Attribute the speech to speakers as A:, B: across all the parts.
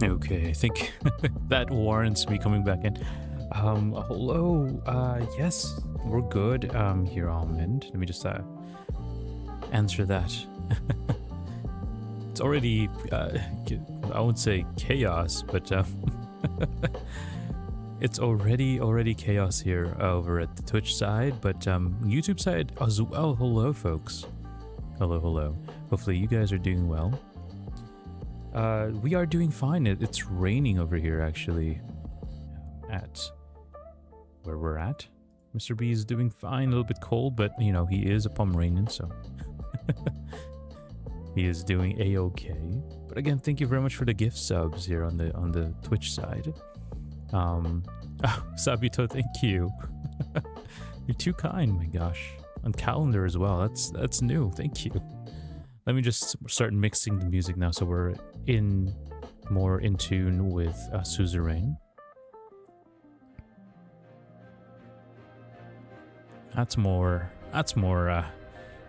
A: Okay, I think that warrants me coming back in. Hello. Yes, we're good. Here, Almond. Let me just answer that. It's already I won't say chaos, but it's already chaos here over at the Twitch side, but YouTube side as well. Hello, folks. Hello. Hopefully you guys are doing well. We are doing fine. It's raining over here, actually. At where we're at. Mr. B is doing fine. A little bit cold, but, you know, he is a Pomeranian, so... he is doing a-okay. But again, thank you very much for the gift subs here on the Twitch side. Oh, Sabito, thank you. You're too kind, my gosh. On calendar as well. That's new. Thank you. Let me just start mixing the music now so we're more in tune with Suzerain. That's more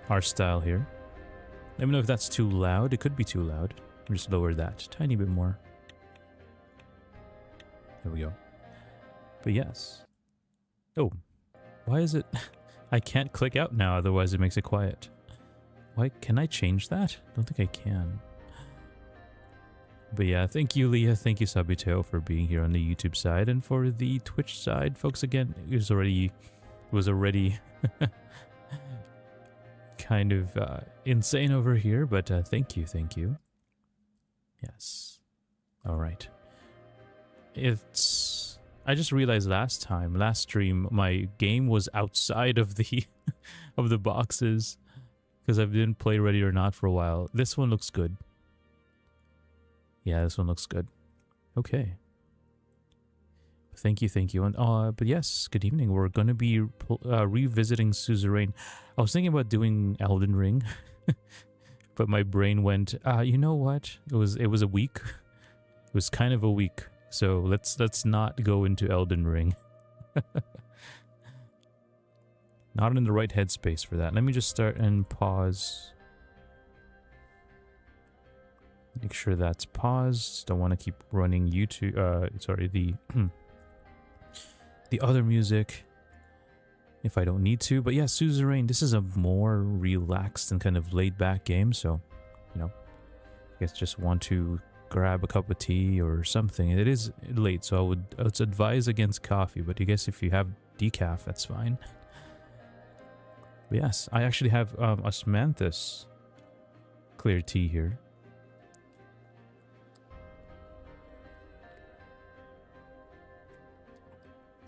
A: our style here. Let me know if that's too loud. It could be too loud. I'll just lower that a tiny bit more. There we go. But yes. Oh, why is it... I can't click out now, otherwise it makes it quiet. Why can I change that? I don't think I can. But yeah, thank you, Leah. Thank you, Sabito, for being here on the YouTube side. And for the Twitch side, folks, again, it was already kind of insane over here. But thank you. Yes. All right. I just realized last stream, my game was outside of the of the boxes. Because I didn't play Ready or Not for a while. This one looks good. Yeah, this one looks good. Okay. Thank you. And but yes, good evening. We're going to be revisiting Suzerain. I was thinking about doing Elden Ring, but my brain went, you know what? It was a week. It was kind of a week. So let's not go into Elden Ring. Not in the right headspace for that. Let me just start and pause. Make sure that's paused. Don't want to keep running YouTube. Sorry, the the other music if I don't need to. But yeah, Suzerain. This is a more relaxed and kind of laid back game. So, you know, I guess just want to grab a cup of tea or something. It is late, so I would advise against coffee. But I guess if you have decaf, that's fine. Yes, I actually have osmanthus clear tea here.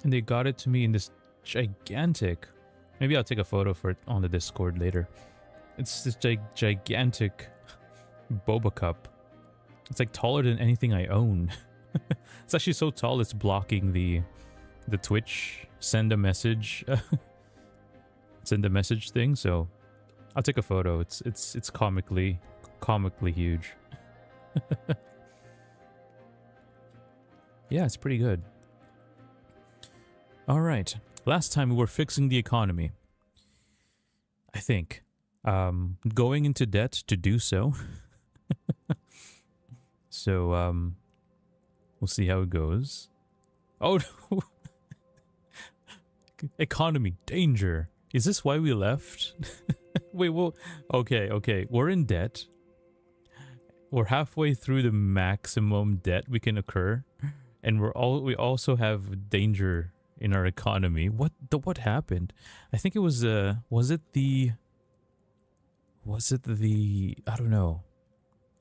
A: And they got it to me in this gigantic... Maybe I'll take a photo for it on the Discord later. It's this gigantic boba cup. It's like taller than anything I own. It's actually so tall it's blocking the Twitch send a message thing, so I'll take a photo. It's comically huge. Yeah, it's pretty good. All right, last time we were fixing the economy, I think, going into debt to do so. So we'll see how it goes. Oh no. Economy danger. Is this why we left? Wait, well, okay. We're in debt. We're halfway through the maximum debt we can incur, and we also have danger in our economy. What happened? I think it was was it the I don't know.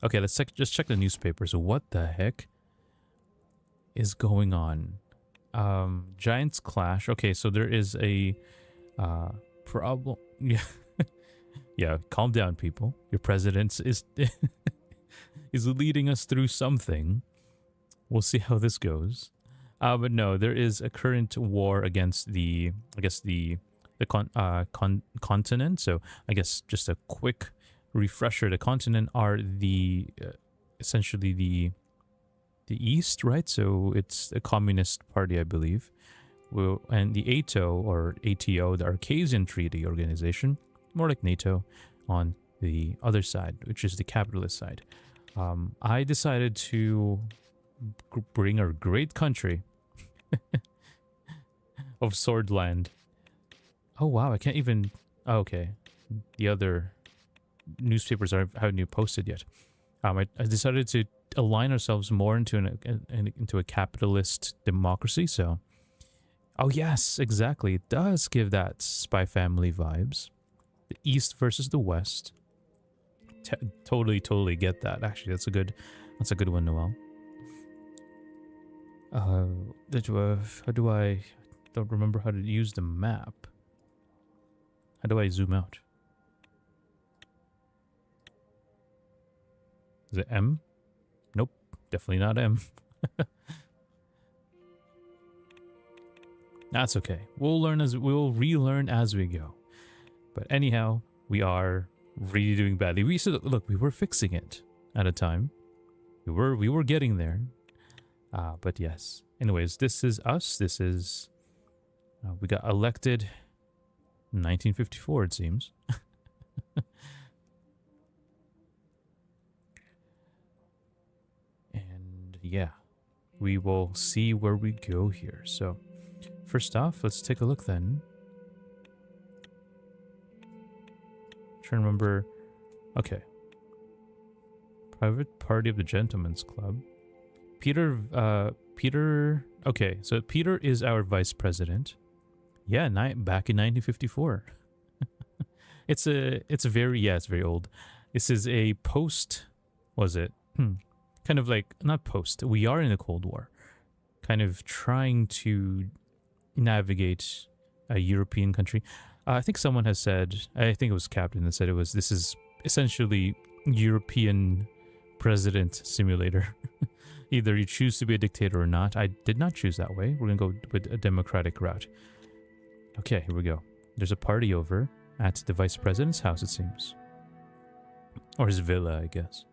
A: Okay, let's just check the newspapers. What the heck is going on? Giants clash. Okay, so there is a problem. Yeah. Yeah, calm down, people. Your president is is leading us through something. We'll see how this goes. But no, there is a current war against the continent. So I guess just a quick refresher: the continent are the essentially the East, right? So it's a communist party, I believe. Well, and the ATO or ATO, the Arcasian Treaty Organization, more like NATO, on the other side, which is the capitalist side. I decided to bring our great country of Swordland. Oh wow, I can't even... Oh, okay. The other newspapers haven't even posted yet. I decided to align ourselves more into into a capitalist democracy, so... Oh yes, exactly. It does give that Spy Family vibes. The East versus the West. Totally get that. Actually, that's a good one, Noel. How do I don't remember how to use the map. How do I zoom out? Is it M? Nope, definitely not M. That's okay. We'll relearn as we go. But anyhow, we are really doing badly. We were fixing it at a time. We were getting there. But yes. Anyways, this is us. This is we got elected in 1954, it seems. And yeah, we will see where we go here. So first off, let's take a look then. Trying to remember. Okay. Private Party of the Gentlemen's Club. Peter. Okay, so Peter is our vice president. Yeah, back in 1954. It's very old. This is a post. Was it? Kind of like not post. We are in the Cold War, kind of trying to navigate a European country. I think someone has said, I think it was Captain that said this is essentially European president simulator. Either you choose to be a dictator or not. I did not choose that way. We're going to go with a democratic route. Okay, here we go. There's a party over at the vice president's house, it seems. Or his villa, I guess.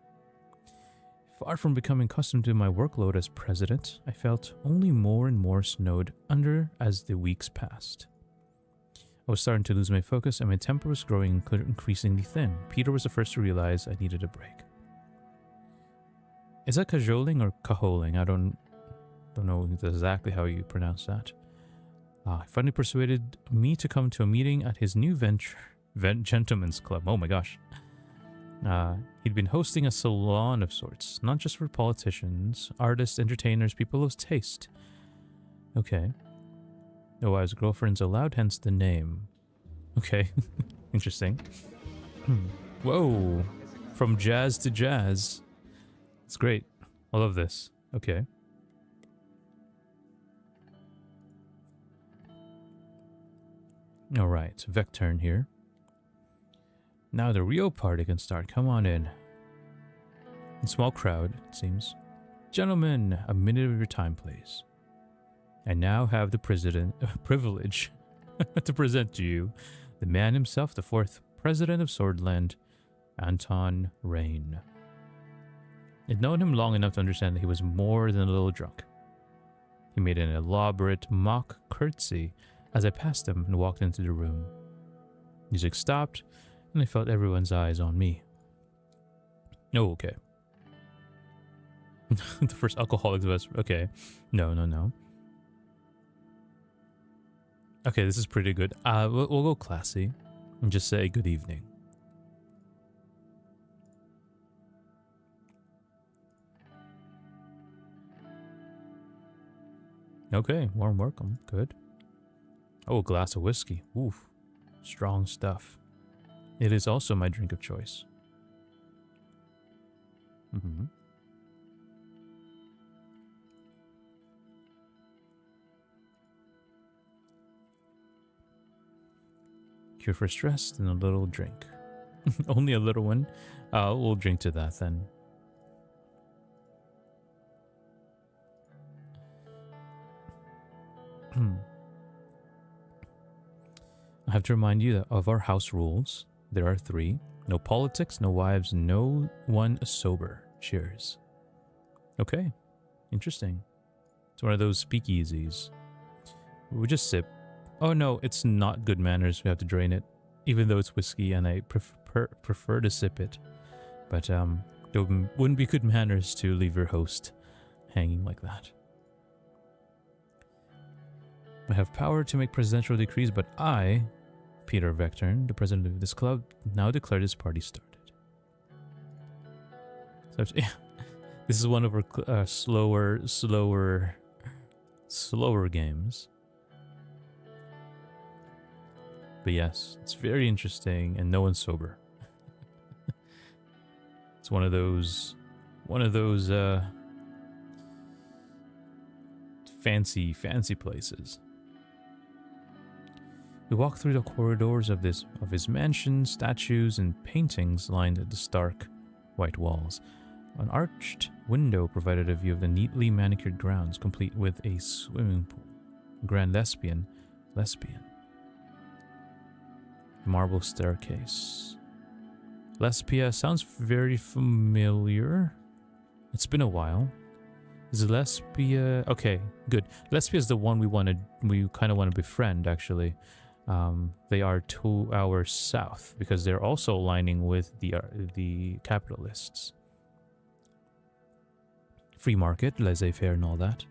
A: Far from becoming accustomed to my workload as president, I felt only more and more snowed under as the weeks passed. I was starting to lose my focus and my temper was growing increasingly thin. Peter was the first to realize I needed a break. Is that cajoling or cajoling? I don't know exactly how you pronounce that. He finally persuaded me to come to a meeting at his new gentlemen's club. Oh my gosh. He'd been hosting a salon of sorts, not just for politicians, artists, entertainers, people of taste. Okay. Oh, his girlfriend's allowed, hence the name. Okay. Interesting. Whoa. From jazz to jazz. It's great. I love this. Okay. Alright, Vecturn here. Now the real party can start. Come on in. A small crowd, it seems. Gentlemen, a minute of your time, please. I now have the privilege to present to you the man himself, the fourth president of Swordland, Anton Rain. I'd known him long enough to understand that he was more than a little drunk. He made an elaborate mock curtsy as I passed him and walked into the room. Music stopped, and I felt everyone's eyes on me. Oh, okay. The first alcoholic of us. Okay. No. Okay, this is pretty good. We'll go classy and just say good evening. Okay, warm welcome. Good. Oh, a glass of whiskey. Oof. Strong stuff. It is also my drink of choice. Cure for stress and a little drink. Only a little one. We'll drink to that then. I have to remind you of our house rules. There are 3. No politics, no wives, no one sober. Cheers. Okay. Interesting. It's one of those speakeasies. We just sip. Oh no, it's not good manners. We have to drain it. Even though it's whiskey and I prefer to sip it. But it wouldn't be good manners to leave your host hanging like that. I have power to make presidential decrees, but I, Peter Vectorn, the president of this club, now declare this party started. So, yeah, this is one of our slower games. But yes, it's very interesting, and no one's sober. It's one of those fancy places. We walk through the corridors of his mansion. Statues and paintings lined the stark white walls. An arched window provided a view of the neatly manicured grounds, complete with a swimming pool. Grand lesbian. Marble staircase. Lesbia sounds very familiar. It's been a while. Is Lesbia... Okay, good. Lesbia is the one we kind of want to befriend, actually. They are 2 hours south, because they're also aligning with the capitalists. Free market, laissez-faire and all that.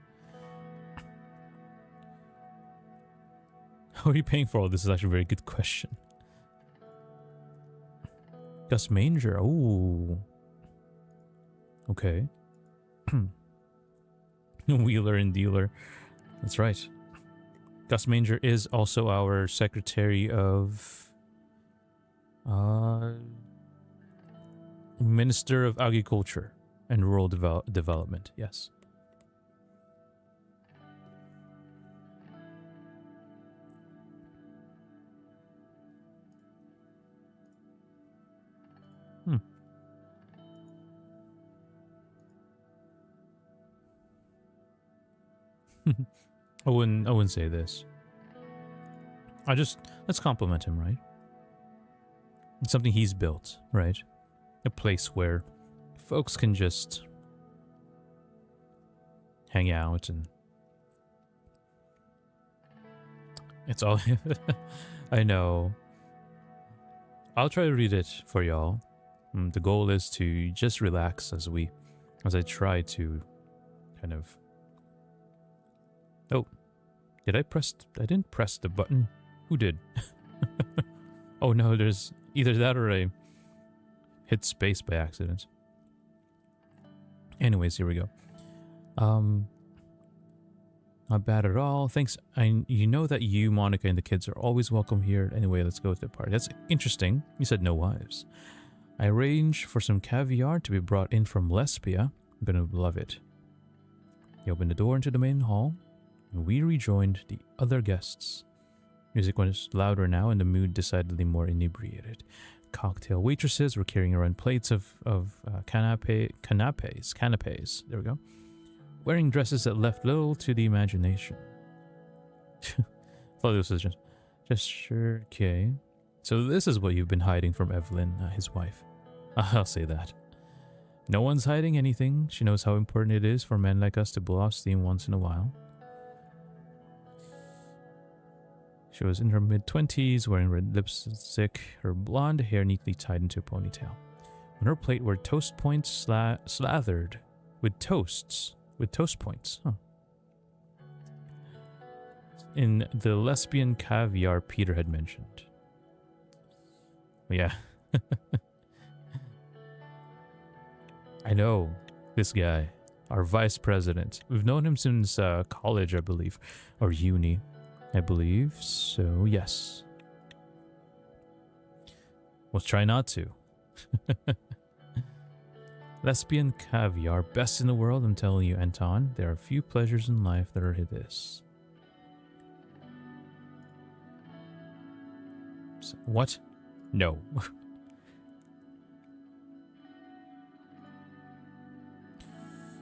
A: How are you paying for all this? Is actually a very good question. Gus Manger. Oh. Okay. Wheeler and dealer. That's right. Gus Manger is also our Secretary of... Minister of Agriculture and Rural Development. Yes. I wouldn't say this. Let's compliment him, right? It's something he's built, right? A place where folks can just hang out, and it's all... I know. I'll try to read it for y'all. The goal is to just relax as I try to kind of... Oh, I didn't press the button. Who did? Oh no, there's either that or I hit space by accident. Anyways, here we go. Not bad at all. Thanks. You know that you, Monica, and the kids are always welcome here. Anyway, let's go to the party. That's interesting. You said no wives. I arranged for some caviar to be brought in from Lesbia. I'm gonna love it. He opened the door into the main hall, and we rejoined the other guests. Music was louder now, and the mood decidedly more inebriated. Cocktail waitresses were carrying around plates of canapes. There we go. Wearing dresses that left little to the imagination. Thought this was just sure. Okay. So this is what you've been hiding from Evelyn, his wife. I'll say that. No one's hiding anything. She knows how important it is for men like us to blow off steam once in a while. She was in her mid-20s, wearing red lipstick, her blonde hair neatly tied into a ponytail. On her plate were toast points slathered with toast points. Huh. In the lesbian caviar Peter had mentioned. Yeah. I know this guy, our vice president. We've known him since college, I believe, or uni, I believe. So yes, we'll try not to. Lesbian caviar, best in the world. I'm telling you, Anton. There are few pleasures in life that are this. What? No.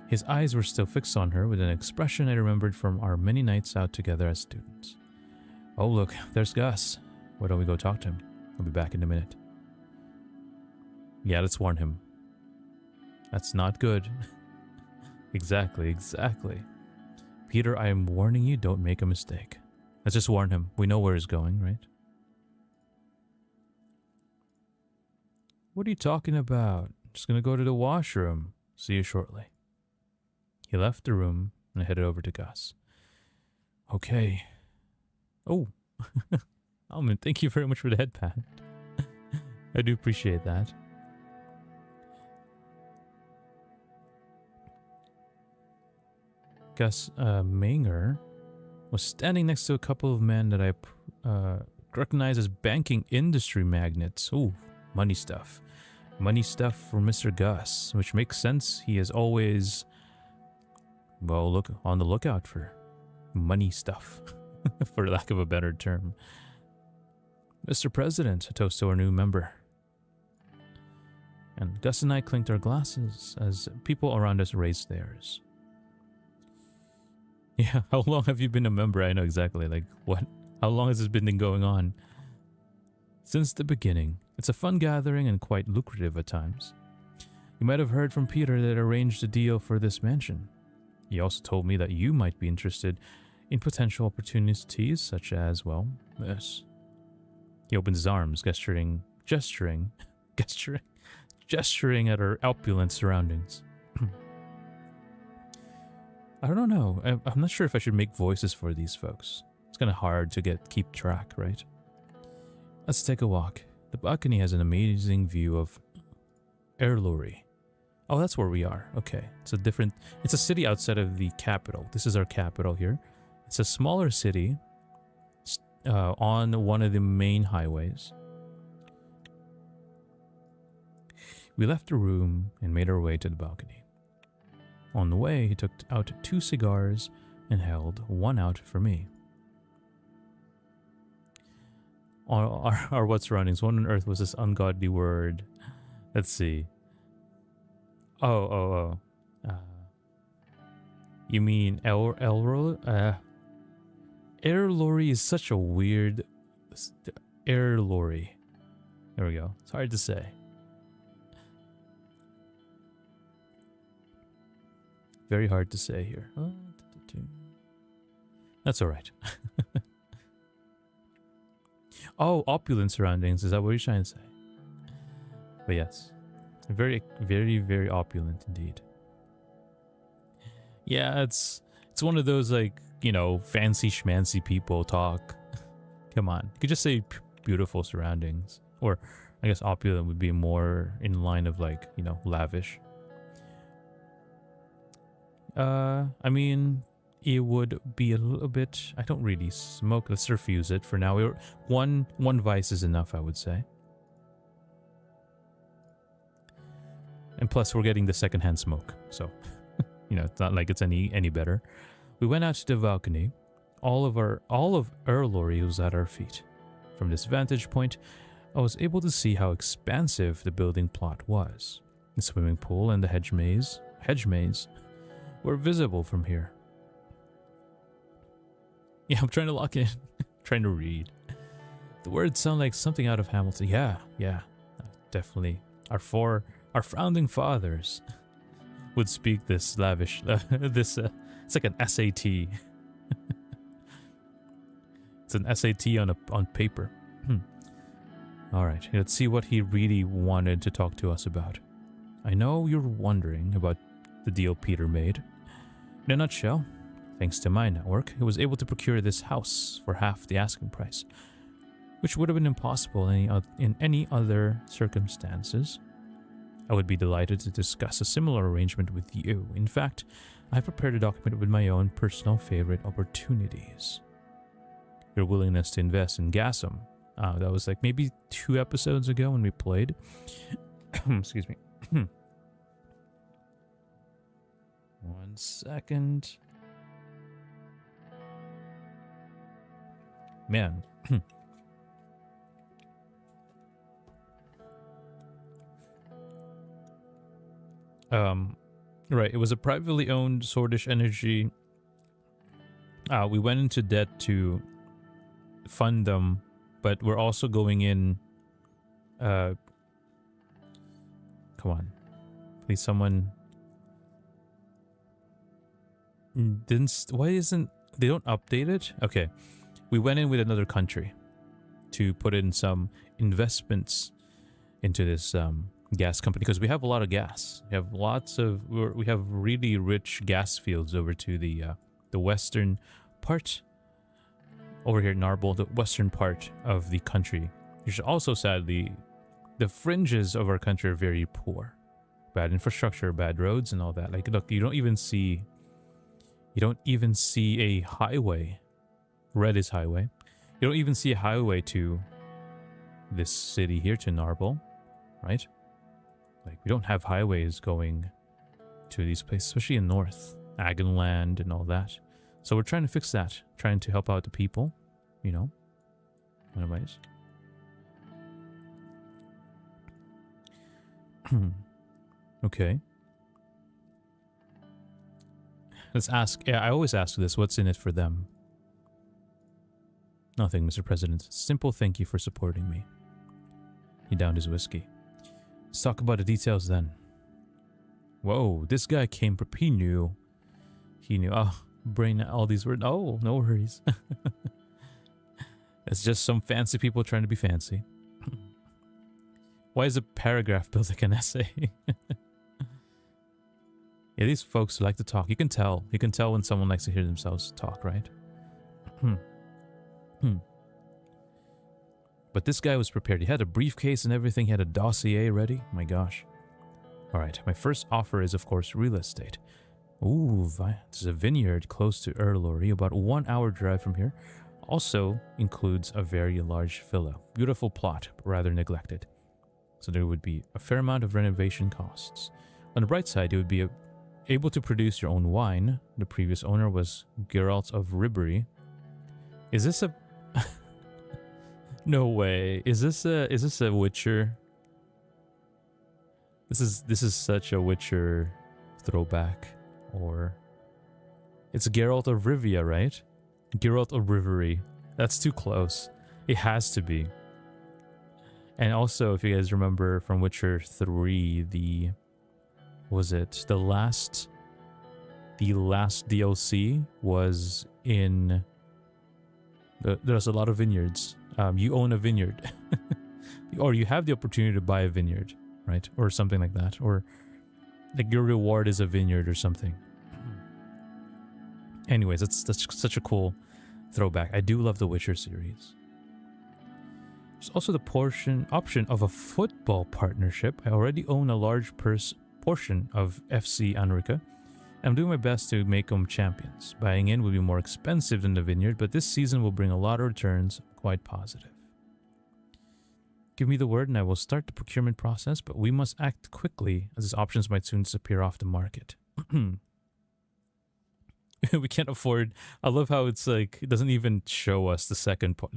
A: His eyes were still fixed on her with an expression I remembered from our many nights out together as students. Oh look, there's Gus. Why don't we go talk to him? I'll be back in a minute. Yeah, let's warn him. That's not good. Exactly. Peter, I am warning you, don't make a mistake. Let's just warn him. We know where he's going, right? What are you talking about? Just gonna go to the washroom. See you shortly. He left the room and headed over to Gus. Okay. Oh. Almond, thank you very much for the headband. I do appreciate that. Gus Manger was standing next to a couple of men that I recognize as banking industry magnates. Ooh, money stuff. Money stuff for Mr. Gus, which makes sense. He is always, well, look on the lookout for money stuff, for lack of a better term. Mr. President, a toast to our new member. And Gus and I clinked our glasses as people around us raised theirs. Yeah, how long have you been a member? I know exactly, like, what? How long has this been going on? Since the beginning. It's a fun gathering and quite lucrative at times. You might have heard from Peter that arranged a deal for this mansion. He also told me that you might be interested in potential opportunities such as, well, this. He opens his arms, gesturing at our opulent surroundings. I don't know. I'm not sure if I should make voices for these folks. It's kind of hard to keep track, right? Let's take a walk. The balcony has an amazing view of Erluri. Oh, that's where we are. Okay. It's a city outside of the capital. This is our capital here. It's a smaller city on one of the main highways. We left the room and made our way to the balcony. On the way, he took out 2 cigars and held one out for me. Our what surroundings? What on earth was this ungodly word? Let's see. You mean Erluri? Erluri is such a weird... Erluri. There we go. It's hard to say. Very hard to say here. That's alright. Oh, opulent surroundings. Is that what you're trying to say? But yes. Very, very, very opulent indeed. Yeah, it's one of those, like, you know, fancy schmancy people talk. Come on. You could just say beautiful surroundings. Or, I guess opulent would be more in line of, like, you know, lavish. I mean, it would be a little bit... I don't really smoke. Let's refuse it for now. One vice is enough, I would say. And plus, we're getting the secondhand smoke. So, you know, it's not like it's any better. We went out to the balcony. All of Erluri was at our feet. From this vantage point, I was able to see how expansive the building plot was. The swimming pool and the hedge maze were visible from here. Yeah, I'm trying to lock in. Trying to read. The words sound like something out of Hamilton. Yeah, definitely. Our founding fathers would speak this lavish. It's like an SAT. It's an SAT on paper. All right, let's see what he really wanted to talk to us about. I know you're wondering about the deal Peter made. In a nutshell, thanks to my network, he was able to procure this house for half the asking price, which would have been impossible in any other circumstances. I would be delighted to discuss a similar arrangement with you. In fact, I prepared a document with my own personal favorite opportunities. Your willingness to invest in Gasum. That was like maybe 2 episodes ago when we played. Excuse me. 1 second. Man. Right, it was a privately owned Swordish energy. We went into debt to fund them, but we're also going in... come on. Please, someone... Why isn't... They don't update it? Okay. We went in with another country to put in some investments into this gas company, because we have a lot of gas. We have we have really rich gas fields over to the western part. Over here in Narble, the western part of the country. Which is also sadly, the fringes of our country are very poor. Bad infrastructure, bad roads, and all that. Like, look, you don't even see a highway. Red is highway. You don't even see a highway to this city here, to Narble, right? Like, we don't have highways going to these places, especially in North, Agonland and all that. So we're trying to fix that, trying to help out the people, you know. Anyways. Okay. Let's ask. Yeah, I always ask this. What's in it for them? Nothing, Mr. President. Simple thank you for supporting me. He downed his whiskey. Let's talk about the details then. Whoa, this guy came prepared. He knew. He knew. Oh, brain all these words. Oh, no worries. It's just some fancy people trying to be fancy. Why is a paragraph built like an essay? Yeah, these folks like to talk. You can tell. You can tell when someone likes to hear themselves talk, right? But this guy was prepared. He had a briefcase and everything. He had a dossier ready. My gosh. Alright, my first offer is, of course, real estate. Ooh, there's a vineyard close to Erlory, about 1 hour drive from here. Also includes a very large villa. Beautiful plot, but rather neglected. So there would be a fair amount of renovation costs. On the bright side, you would be able to produce your own wine. The previous owner was Geralt of Ribery. Is this a... No way. Is this a Witcher? This is such a Witcher throwback. Or it's Geralt of Rivia, right? Geralt of Rivery. That's too close. It has to be. And also, if you guys remember from Witcher 3, the last DLC was in there's a lot of vineyards. You own a vineyard. Or you have the opportunity to buy a vineyard, right? Or something like that. Or like your reward is a vineyard or something. Anyways, that's such a cool throwback. I do love the Witcher series. There's also the option of a football partnership. I already own a large portion of FC Anrica. I'm doing my best to make them champions. Buying in will be more expensive than the vineyard, but this season will bring a lot of returns. Quite positive. Give me the word and I will start the procurement process, but we must act quickly as these options might soon disappear off the market. We can't afford... I love how it's like, it doesn't even show us the second part,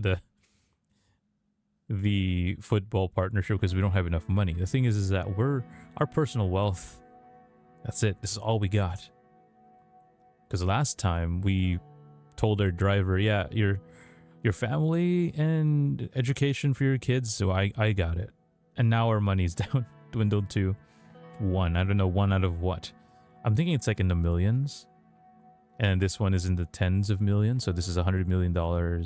A: the football partnership, because we don't have enough money. The thing is that our personal wealth, that's it. This is all we got. Because last time we told our driver, yeah, your family and education for your kids, so I got it. And now our money's down, dwindled to 1. I don't know, 1 out of what. I'm thinking it's like in the millions. And this one is in the tens of millions. So this is $100 million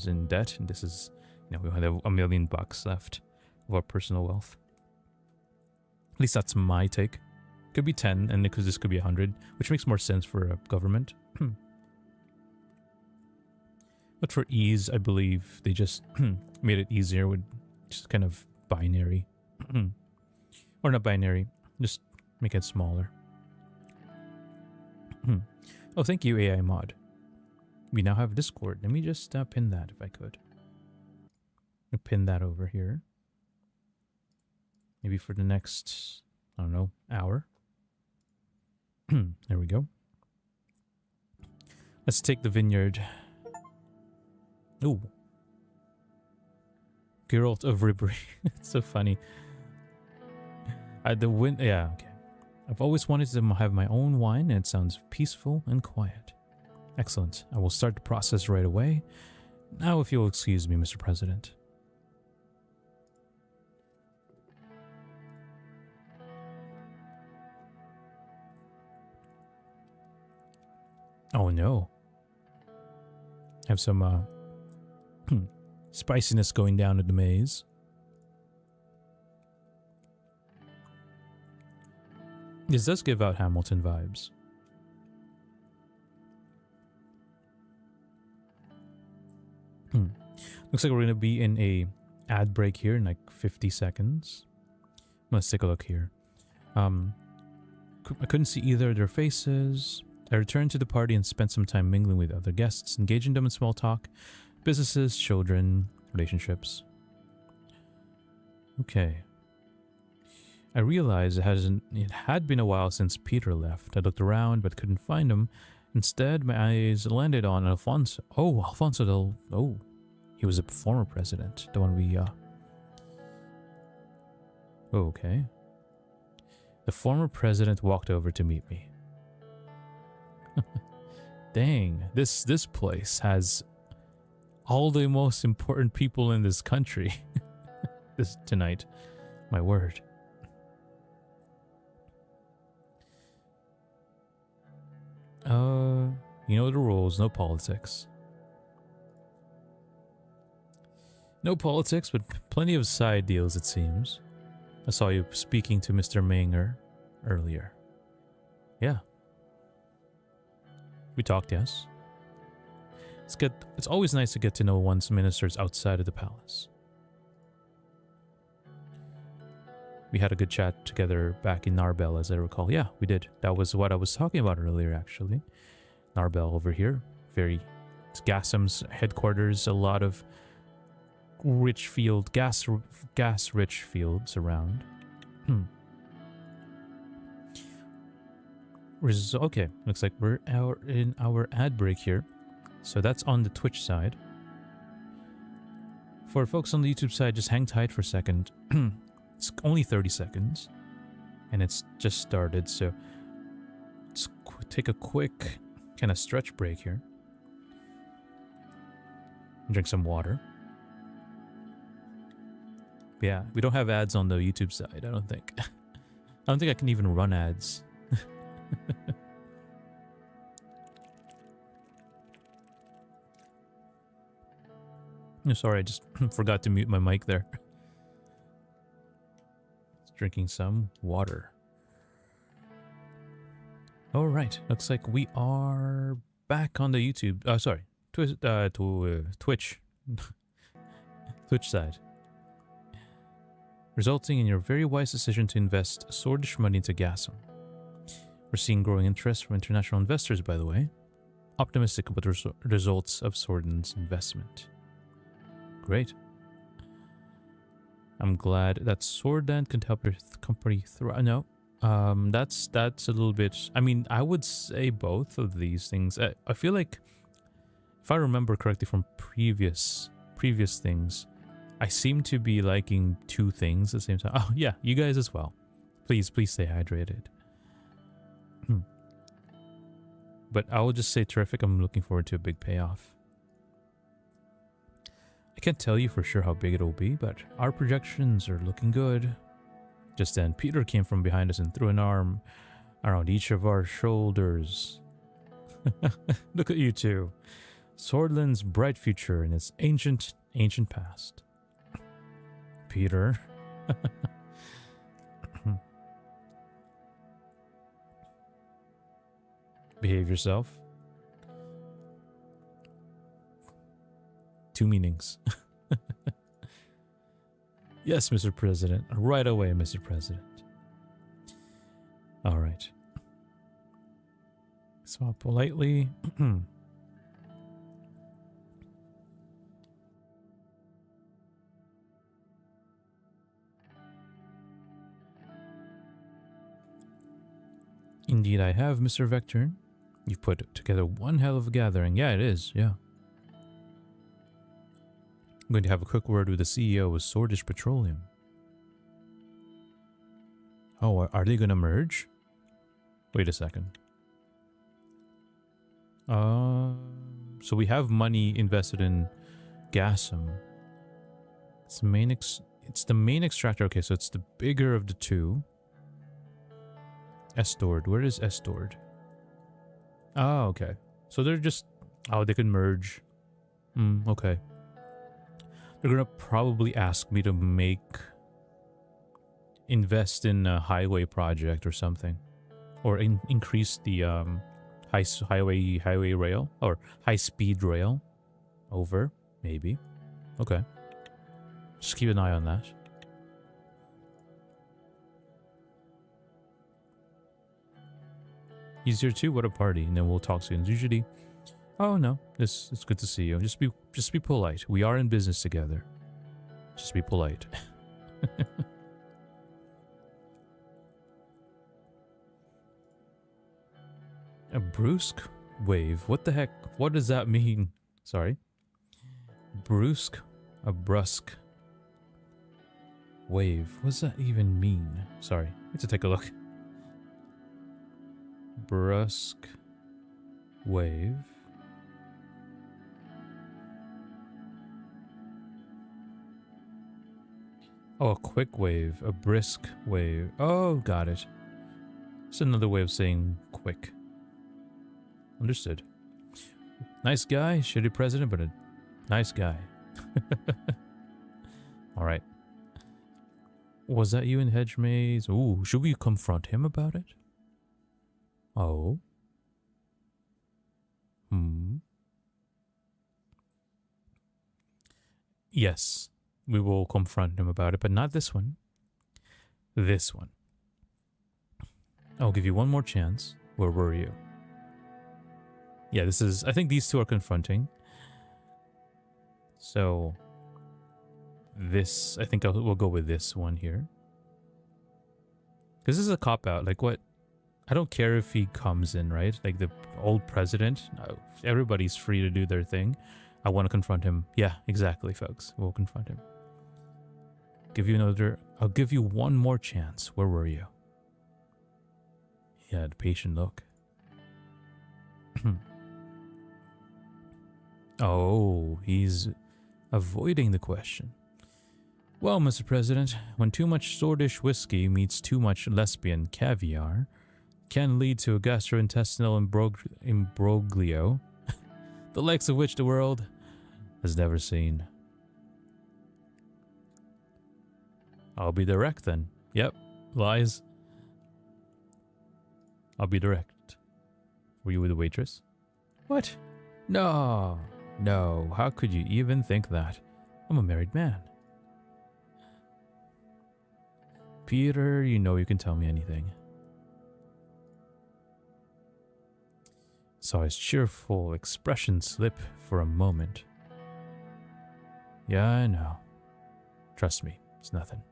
A: in debt. And this is, you know, we have $1 million left of our personal wealth. At least that's my take. Could be 10, and because this could be 100, which makes more sense for a government. But for ease, I believe they just made it easier with just kind of binary. Or not binary, just make it smaller. Oh, thank you, AI mod. We now have Discord. Let me just pin that if I could. I'll pin that over here. Maybe for the next, I don't know, hour. There we go. Let's take the vineyard. Ooh. Geralt of Ribery. It's so funny. Yeah, okay. I've always wanted to have my own wine, and it sounds peaceful and quiet. Excellent. I will start the process right away. Now, if you'll excuse me, Mr. President. Oh no. Have some spiciness going down in the maze. This does give out Hamilton vibes. Looks like we're going to be in a ad break here in like 50 seconds. Let's take a look here. I couldn't see either of their faces. I returned to the party and spent some time mingling with other guests, engaging them in small talk, businesses, children, relationships. Okay. I realized it had been a while since Peter left. I looked around but couldn't find him. Instead, my eyes landed on Alfonso. Oh, Oh, he was a former president. The one we, Okay. The former president walked over to meet me. Dang, this place has all the most important people in this country. Tonight. My word. You know the rules, no politics. No politics, but plenty of side deals, it seems. I saw you speaking to Mr. Manger earlier. Yeah. We talked, yes. It's always nice to get to know one's ministers outside of the palace. We had a good chat together back in Narbel, as I recall. Yeah, we did. That was what I was talking about earlier, actually. Narbel over here. It's Gassam's headquarters. A lot of gas-rich fields around. Okay, looks like we're in our ad break here. So that's on the Twitch side. For folks on the YouTube side, just hang tight for a second. It's only 30 seconds. And it's just started, so let's take a quick kind of stretch break here. Drink some water. Yeah, we don't have ads on the YouTube side, I don't think. I don't think I can even run ads. I'm sorry, I just forgot to mute my mic there. Drinking some water. Alright, looks like we are back on the YouTube. Sorry, Twitch. Twitch side. Resulting in your very wise decision to invest swordish money into Gassam. We're seeing growing interest from international investors, by the way. Optimistic about the results of Swordon's investment. Great. I'm glad that Swordon can help your company thrive. No, that's a little bit. I mean, I would say both of these things. I feel like, if I remember correctly from previous things, I seem to be liking two things at the same time. Oh yeah, you guys as well. Please stay hydrated. But I will just say terrific. I'm looking forward to a big payoff. I can't tell you for sure how big it'll be, but our projections are looking good. Just then, Peter came from behind us and threw an arm around each of our shoulders. Look at you two. Swordland's bright future and its ancient past. Peter. Behave yourself. Two meanings. Yes, Mr. President. Right away, Mr. President. All right. Smile politely. Indeed, I have, Mr. Vector. You've put together one hell of a gathering. Yeah, it is. Yeah. I'm going to have a quick word with the CEO of Swordish Petroleum. Oh, are they going to merge? Wait a second. So we have money invested in Gassam. It's the main extractor. Okay, so it's the bigger of the two. Estord. Where is Estord? Oh, okay. So they're just... Oh, they can merge. Okay. They're gonna probably ask me to invest in a highway project or something. or increase the highway rail or high speed rail over, maybe. Okay. Just keep an eye on that. He's here too? What a party. And then we'll talk soon. Usually, oh no, it's good to see you. Just be polite. We are in business together. Just be polite. A brusque wave. What the heck? What does that mean? Sorry. Brusque. A brusque wave. What does that even mean? Sorry. I have to take a look. Brusque wave. Oh, a quick wave. A brisk wave. Oh, got it. It's another way of saying quick. Understood. Nice guy. Shitty president, but a nice guy. Alright. Was that you in Hedge Maze? Ooh, should we confront him about it? Oh. Yes, we will confront him about it, but not this one. This one. I'll give you one more chance. Where were you? Yeah, this is... I think these two are confronting. So... this... I think we'll go with this one here. Because this is a cop-out. Like, what... I don't care if he comes in, right? Like, the old president. No, everybody's free to do their thing. I want to confront him. Yeah, exactly, folks. We'll confront him. Give you another... I'll give you one more chance. Where were you? He had a patient look. Oh, he's avoiding the question. Well, Mr. President, when too much Swedish whiskey meets too much lesbian caviar, can lead to a gastrointestinal imbroglio, the likes of which the world has never seen. I'll be direct then. Yep, lies. I'll be direct. Were you with the waitress? What? No. No, how could you even think that? I'm a married man. Peter, you know you can tell me anything. Saw his cheerful expression slip for a moment. Yeah, I know. Trust me, it's nothing.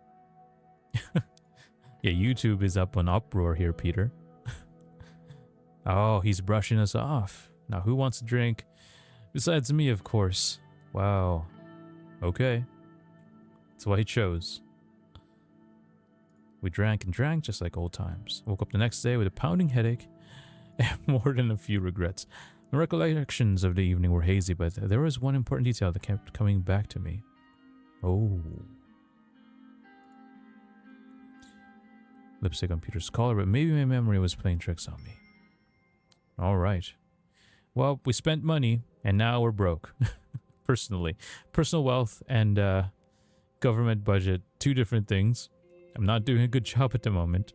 A: Yeah, YouTube is up on uproar here, Peter. Oh, he's brushing us off. Now, who wants a drink? Besides me, of course. Wow. Okay. That's what he chose. We drank and drank just like old times. Woke up the next day with a pounding headache and more than a few regrets. My recollections of the evening were hazy, but there was one important detail that kept coming back to me. Oh. Lipstick on Peter's collar, but maybe my memory was playing tricks on me. Alright. Well, we spent money, and now we're broke. Personally. Personal wealth and government budget. Two different things. I'm not doing a good job at the moment.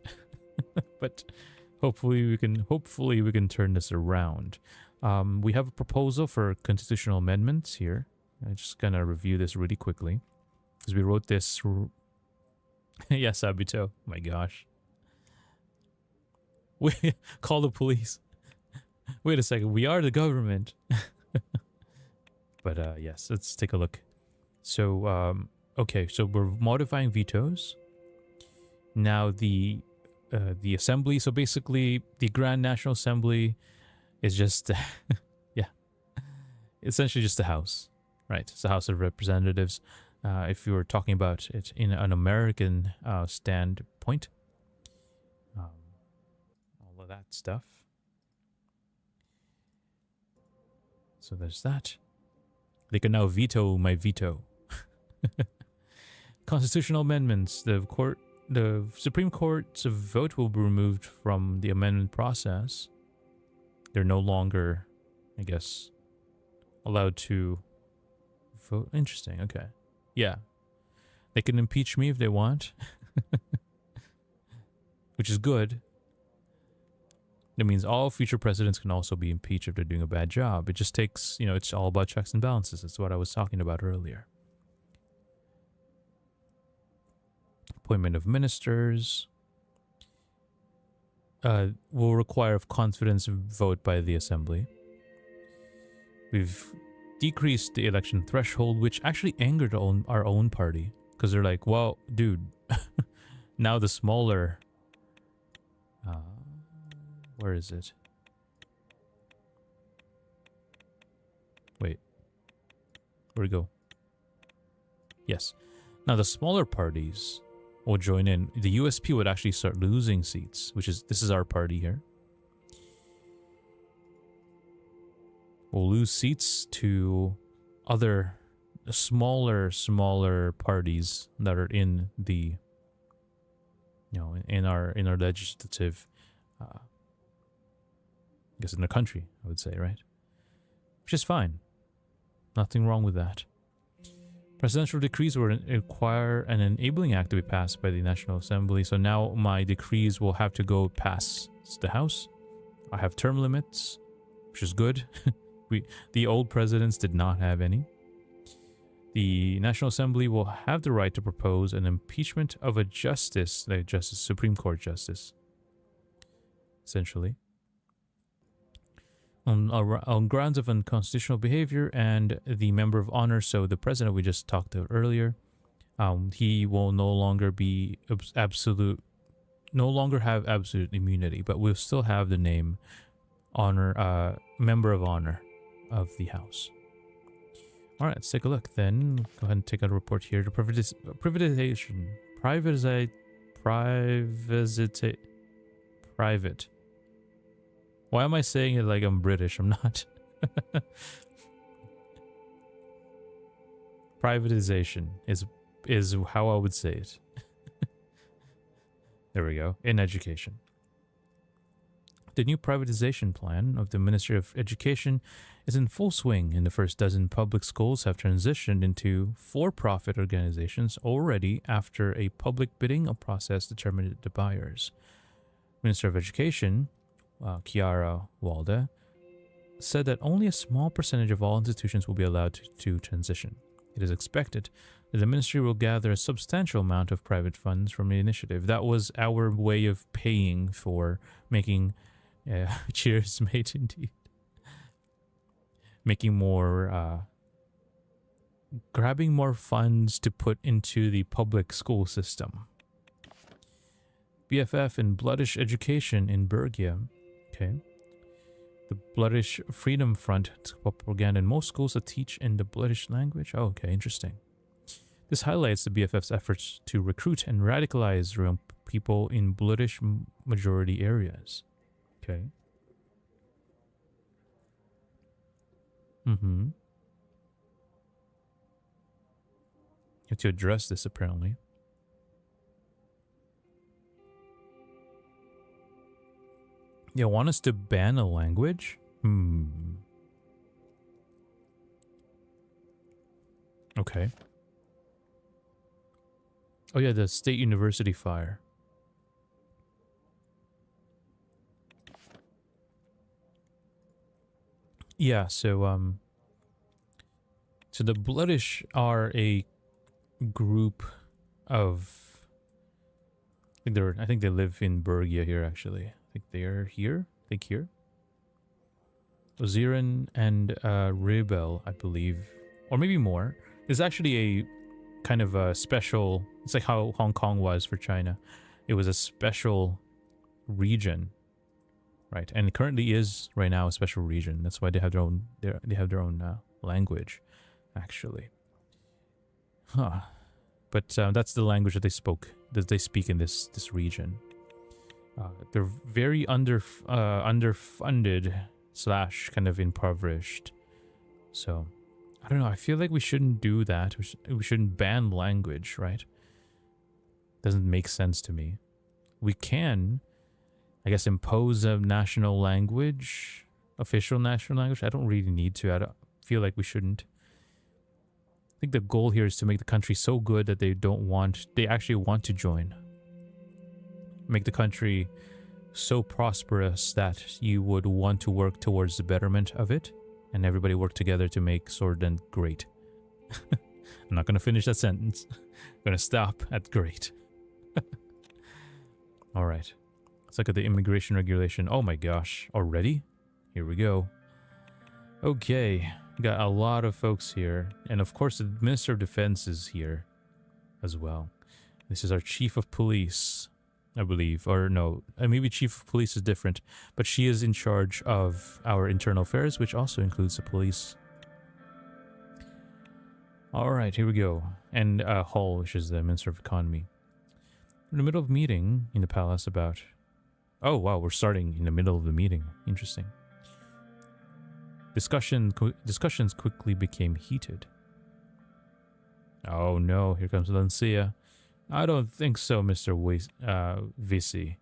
A: But hopefully we can turn this around. We have a proposal for constitutional amendments here. I'm just gonna review this really quickly. Because we wrote this... Yes, Abito. My gosh. We call the police. Wait a second, we are the government. But yes, let's take a look. So, okay, so we're modifying vetoes. Now the assembly, so basically the Grand National Assembly is just, yeah, essentially just the House, right? It's the House of Representatives. If you were talking about it in an American standpoint, all of that stuff. So there's that. They can now veto my veto. Constitutional amendments. The Supreme Court's vote will be removed from the amendment process. They're no longer, I guess, allowed to vote. Interesting. Okay. Yeah. They can impeach me if they want. Which is good. That means all future presidents can also be impeached if they're doing a bad job. It just takes, it's all about checks and balances. That's what I was talking about earlier. Appointment of ministers will require a confidence vote by the assembly. We've decreased the election threshold, which actually angered our own party, because they're like, well, dude, now the smaller... where is it? Wait. Where'd it go? Yes. Now the smaller parties will join in. The USP would actually start losing seats, this is our party here. We'll lose seats to other smaller parties that are in the, in our legislative, I guess in the country, I would say, right? Which is fine. Nothing wrong with that. Presidential decrees will require an enabling act to be passed by the National Assembly. So now my decrees will have to go past the House. I have term limits, which is good. The old presidents did not have any. The National Assembly will have the right to propose an impeachment of a justice, like Supreme Court justice, essentially, on grounds of unconstitutional behavior and the member of honor. So the president we just talked about earlier, he will no longer have absolute immunity, but we'll still have the name member of honor of the House. All right, let's take a look then. Go ahead and take out a report here. The privatization. Private. Why am I saying it like I'm British? I'm not. Privatization is how I would say it. There we go. In education. The new privatization plan of the Ministry of Education is in full swing, and the first dozen public schools have transitioned into for-profit organizations already after a public bidding process determined the buyers. Minister of Education, Chiara Walde, said that only a small percentage of all institutions will be allowed to transition. It is expected that the ministry will gather a substantial amount of private funds from the initiative. That was our way of paying for making... cheers, mate, indeed. Making more... grabbing more funds to put into the public school system. BFF in Bloodish Education in Bergia. Okay. The Bloodish Freedom Front propaganda in most schools that teach in the Bloodish language. Oh, okay, interesting. This highlights the BFF's efforts to recruit and radicalize young people in Bloodish majority areas. Okay. You have to address this, apparently. You want us to ban a language? Okay. Oh yeah, the State University fire. Yeah, so the Bloodish are a group of... I think they live in Bergia here, actually. I think they're here. Here. Suzerain and Rebel, I believe. Or maybe more. There's actually a kind of a special... It's like how Hong Kong was for China. It was a special region. Right, and it currently is right now a special region. That's why they have their own language, actually. But that's the language that they speak in this region. They're very underfunded / kind of impoverished. So I don't know. I feel like we shouldn't do that. We shouldn't ban language, right? Doesn't make sense to me. We can, I guess, impose a national language, official national language. I don't really need to. I don't feel like we shouldn't. I think the goal here is to make the country so good that they actually want to join. Make the country so prosperous that you would want to work towards the betterment of it, and everybody work together to make Swordland great. I'm not going to finish that sentence. I'm going to stop at great. All right. Let's look at the immigration regulation. Oh my gosh. Already? Here we go. Okay. Got a lot of folks here. And of course, the Minister of Defense is here as well. This is our Chief of Police, I believe. Or no, maybe Chief of Police is different. But she is in charge of our internal affairs, which also includes the police. Alright, here we go. And Hull, which is the Minister of Economy. We're in the middle of a meeting in the palace about... Oh, wow, we're starting in the middle of the meeting. Interesting. Discussions quickly became heated. Oh no, here comes Lancia. I don't think so, Mr. Vici.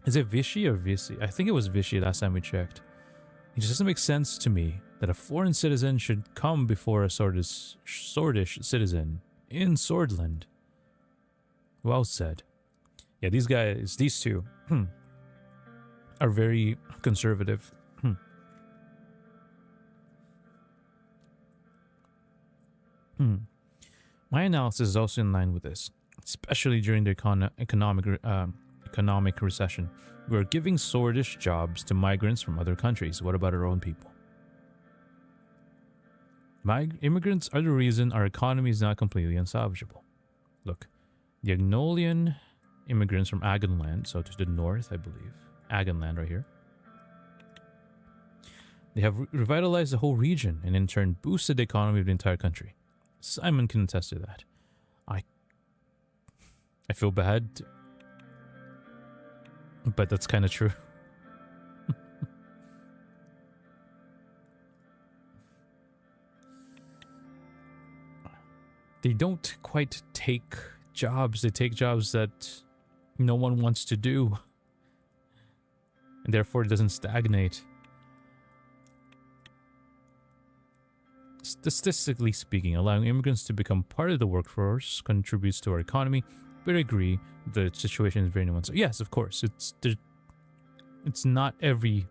A: Is it Vichy or Vici? I think it was Vichy last time we checked. It just doesn't make sense to me that a foreign citizen should come before a Swordish citizen in Swordland. Well said. Yeah, these guys, these two, are very conservative. My analysis is also in line with this, especially during the economic recession. We're giving Swordish jobs to migrants from other countries. What about our own people? Immigrants are the reason our economy is not completely unsalvageable. Look, the Agnolian immigrants from Agonland, so to the north, I believe. Agonland right here. They have revitalized the whole region and in turn boosted the economy of the entire country. Simon can attest to that. I feel bad, but that's kind of true. They don't quite take jobs. They take jobs that no one wants to do. And therefore it doesn't stagnate. Statistically speaking, allowing immigrants to become part of the workforce contributes to our economy, but I agree the situation is very nuanced. Yes, of course, it's not every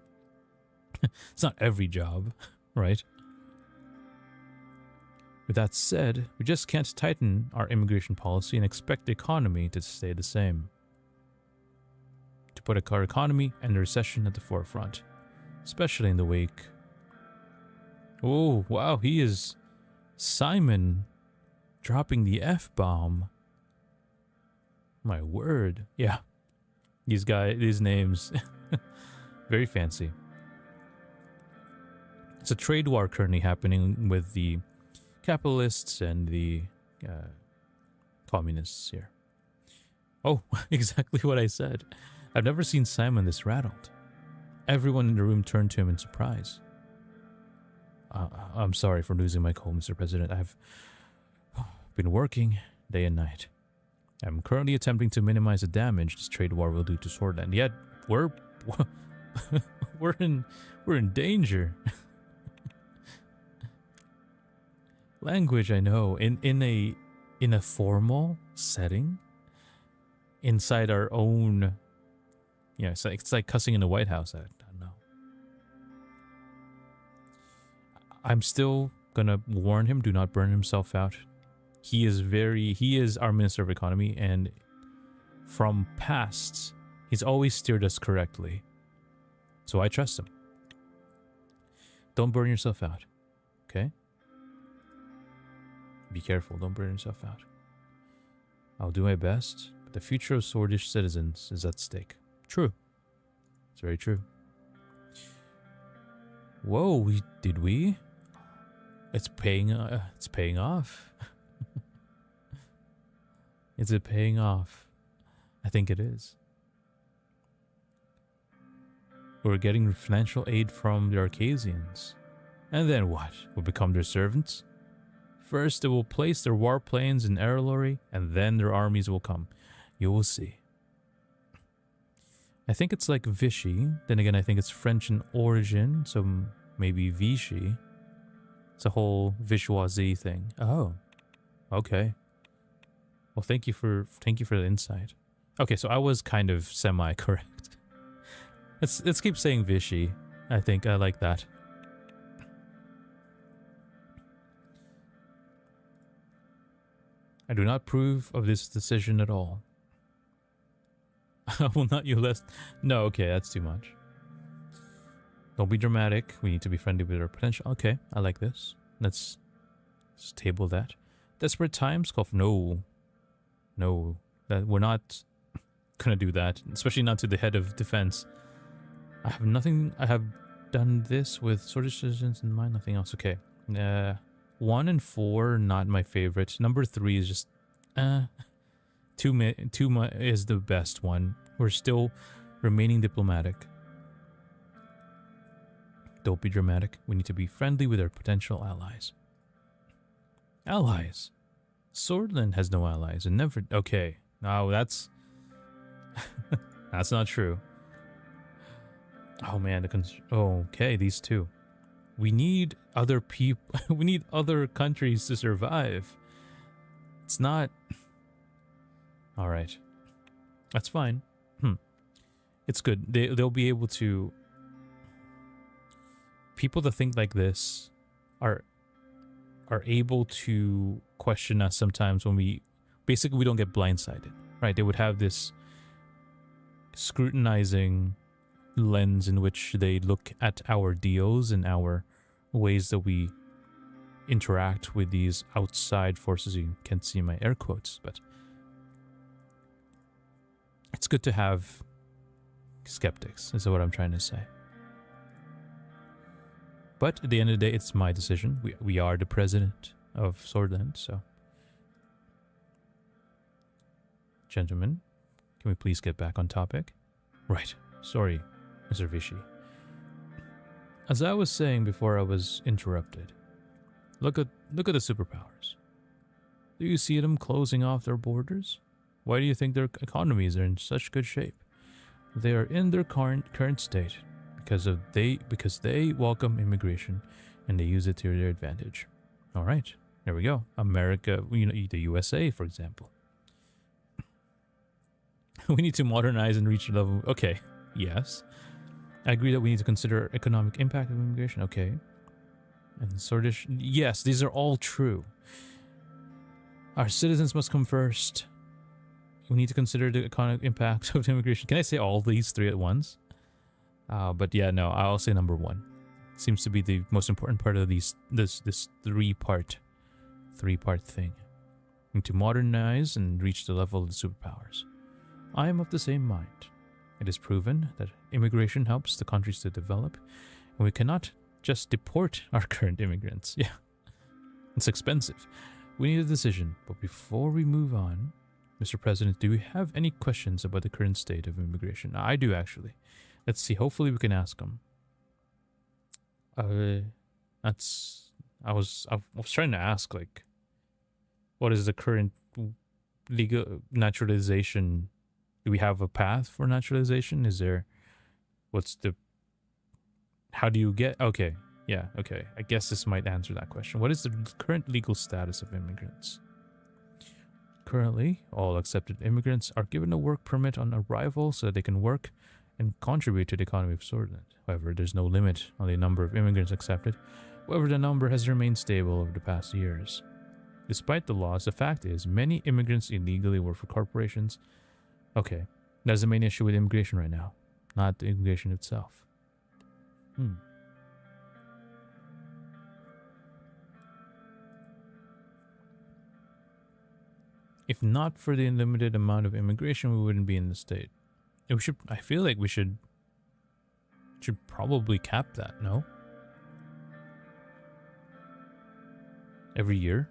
A: it's not every job, right? With that said, we just can't tighten our immigration policy and expect the economy to stay the same. To put our economy and the recession at the forefront, especially in the wake. Oh, wow, he is Simon dropping the F-bomb. My word. Yeah. These names, very fancy. It's a trade war currently happening with the capitalists and the communists here. Oh, exactly what I said. I've never seen Simon this rattled. Everyone in the room turned to him in surprise. I'm sorry for losing my cool, Mr. President. I've been working day and night. I'm currently attempting to minimize the damage this trade war will do to Swordland. Yet we're in danger. Language, I know, in a formal setting, inside our own, yeah, it's like cussing in the White House. I don't know. I'm still gonna warn him: do not burn himself out. He is our Minister of Economy, and from past, he's always steered us correctly. So I trust him. Don't burn yourself out, okay? Be careful, don't burn yourself out. I'll do my best, but the future of Swordish citizens is at stake. True. It's very true. Whoa, did we? It's paying off. Is it paying off? I think it is. We're getting financial aid from the Arcasians. And then what? We'll become their servants? First, they will place their warplanes in Erlori, and then their armies will come. You will see. I think it's like Vichy. Then again, I think it's French in origin, so maybe Vichy. It's a whole Vichoisie thing. Oh, okay. Well, thank you for the insight. Okay, so I was kind of semi-correct. Let's keep saying Vichy. I think I like that. I do not approve of this decision at all. I will not you less. No, okay, that's too much. Don't be dramatic. We need to be friendly with our potential. Okay, I like this. Let's table that. Desperate times call for no. No, that we're not gonna do that, especially not to the head of defense. I have nothing. I have done this with Swordfish citizens in mind. Nothing else. Okay. 1 and 4 not my favorite. Number 3 is just 2 is the best one. We're still remaining diplomatic. Don't be dramatic. We need to be friendly with our potential allies. Allies? Swordland has no allies and never... Okay. No, that's... that's not true. Oh man, okay, these two. We need other people... we need other countries to survive. It's not... Alright. That's fine. It's good. They'll be able to... People that think like this are able to question us sometimes when we basically we don't get blindsided, right? They would have this scrutinizing lens in which they look at our deals and our ways that we interact with these outside forces. You can't see my air quotes, but it's good to have skeptics, is what I'm trying to say. But at the end of the day, it's my decision. We are the president of Swordland, so... Gentlemen, can we please get back on topic? Right. Sorry, Mr. Vichy. As I was saying before I was interrupted, look at the superpowers. Do you see them closing off their borders? Why do you think their economies are in such good shape? They are in their current state. Because they welcome immigration and they use it to their advantage. All right, there we go. America, the USA, for example. We need to modernize and reach a level. Okay, yes. I agree that we need to consider economic impact of immigration. Okay. And Swordfish, yes, these are all true. Our citizens must come first. We need to consider the economic impact of immigration. Can I say all these 3 at once? But yeah, no, I'll say number 1. Seems to be the most important part of this three-part thing. We need to modernize and reach the level of the superpowers. I am of the same mind. It is proven that immigration helps the countries to develop, and we cannot just deport our current immigrants. Yeah, it's expensive. We need a decision, but before we move on, Mr. President, do we have any questions about the current state of immigration? I do, actually. Let's see. Hopefully, we can ask them. I was trying to ask, like, what is the current legal naturalization? Do we have a path for naturalization? Is there? How do you get? Okay, yeah, okay. I guess this might answer that question. What is the current legal status of immigrants? Currently, all accepted immigrants are given a work permit on arrival so that they can work and contribute to the economy of Swordland. However, there's no limit on the number of immigrants accepted. However, the number has remained stable over the past years. Despite the laws, the fact is many immigrants illegally work for corporations. Okay, that's the main issue with immigration right now, not the immigration itself. If not for the unlimited amount of immigration, we wouldn't be in the state. I feel like we should probably cap that, no? Every year?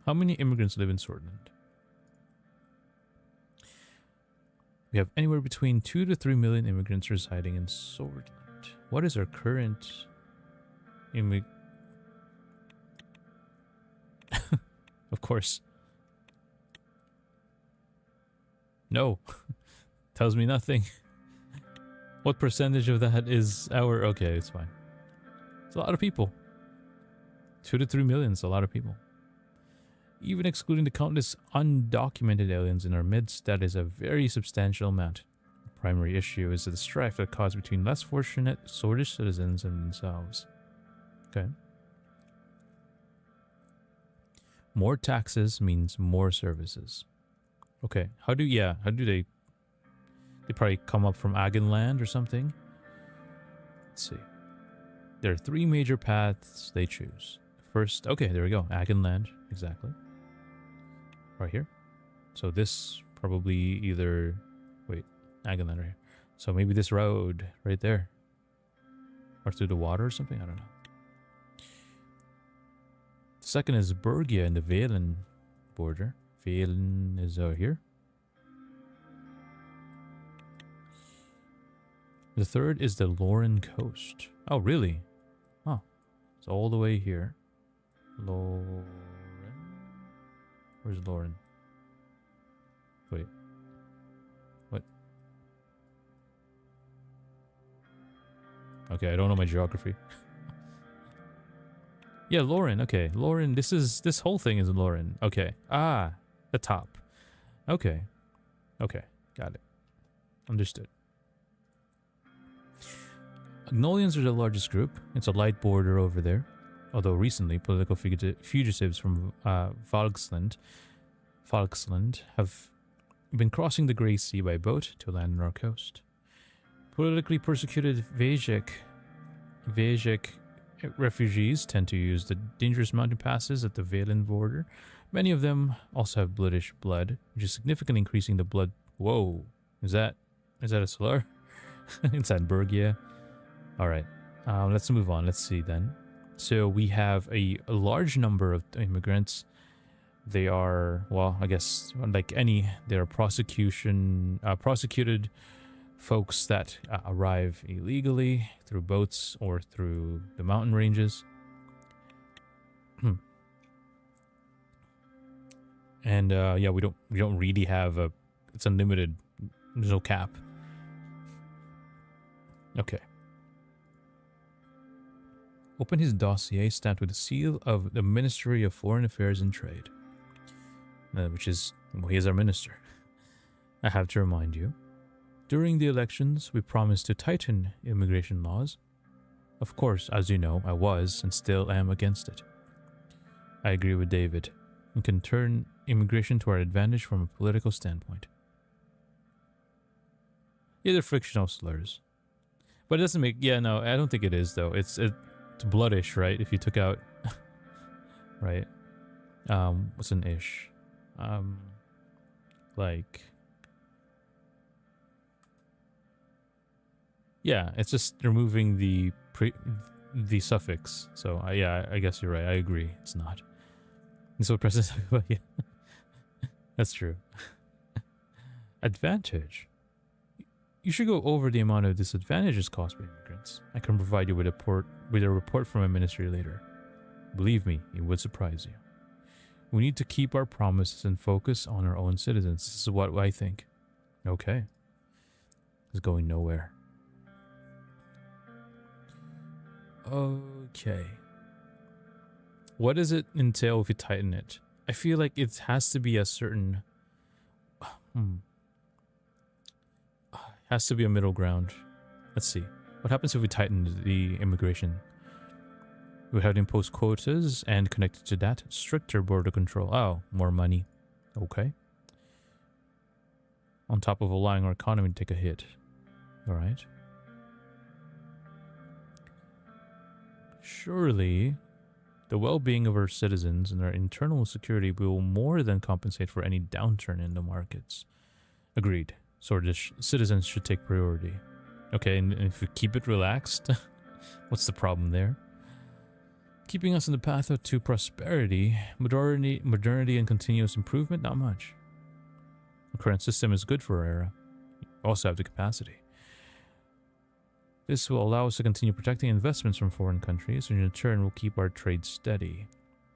A: How many immigrants live in Swordland? We have anywhere between 2 to 3 million immigrants residing in Swordland. What is our current Of course. No. Tells me nothing. What percentage of that is our... Okay, it's fine. It's a lot of people. 2 to 3 million is a lot of people. Even excluding the countless undocumented aliens in our midst, that is a very substantial amount. The primary issue is the strife that caused between less fortunate Swedish citizens and themselves. Okay. More taxes means more services. Okay, how do they probably come up from Agenland or something? Let's see. There are 3 major paths they choose. First, okay, there we go. Agenland, exactly. Right here. So this probably either... Wait, Agenland right here. So maybe this road right there. Or through the water or something? I don't know. The second is Bergia in the Valen border. Valen is over here. The third is the Lauren coast. Oh, really? Oh, it's all the way here. Lauren? Where's Lauren? Wait. What? Okay, I don't know my geography. Yeah, Lauren. Okay, Lauren. This whole thing is Lauren. Okay. Ah, the top. Okay. Okay, got it. Understood. Agnolians are the largest group. It's a light border over there. Although recently, political fugitives from Falkland have been crossing the Grey Sea by boat to land on our coast. Politically persecuted Vajek refugees tend to use the dangerous mountain passes at the Valen border. Many of them also have bloodish blood, which is significantly increasing the blood. Whoa, is that a slur? Inside Bergia. All right, let's move on. Let's see then. So we have a large number of immigrants. They are, well, I guess like any, they are prosecuted folks that arrive illegally through boats or through the mountain ranges. And yeah, we don't really have a, it's unlimited. There's no cap. Okay. Open his dossier stamped with the seal of the Ministry of Foreign Affairs and Trade. Which is, well, he is our minister. I have to remind you, during the elections, we promised to tighten immigration laws. Of course, as you know, I was and still am against it. I agree with David. We can turn immigration to our advantage from a political standpoint. Yeah, they're frictional slurs. But it doesn't make, yeah, no, I don't think it is, though. It's bloodish, right? If you took out, right? What's an ish? Like, yeah, it's just removing the suffix. So yeah, I guess you're right. I agree. It's not. And so President, yeah, that's true. Advantage. You should go over the amount of disadvantages caused by immigrants. I can provide you with a report from a ministry later. Believe me, it would surprise you. We need to keep our promises and focus on our own citizens. This is what I think. Okay. It's going nowhere. Okay. What does it entail if you tighten it? I feel like it has to be a certain... has to be a middle ground. Let's see. What happens if we tighten the immigration? We have to impose quotas and connected to that, stricter border control. Oh, more money. Okay. On top of allowing our economy to take a hit. Alright. Surely, the well-being of our citizens and our internal security will more than compensate for any downturn in the markets. Agreed. So citizens should take priority. Okay, and if we keep it relaxed, what's the problem there? Keeping us on the path to prosperity, modernity and continuous improvement, not much. The current system is good for our era. We also have the capacity. This will allow us to continue protecting investments from foreign countries, and in turn will keep our trade steady.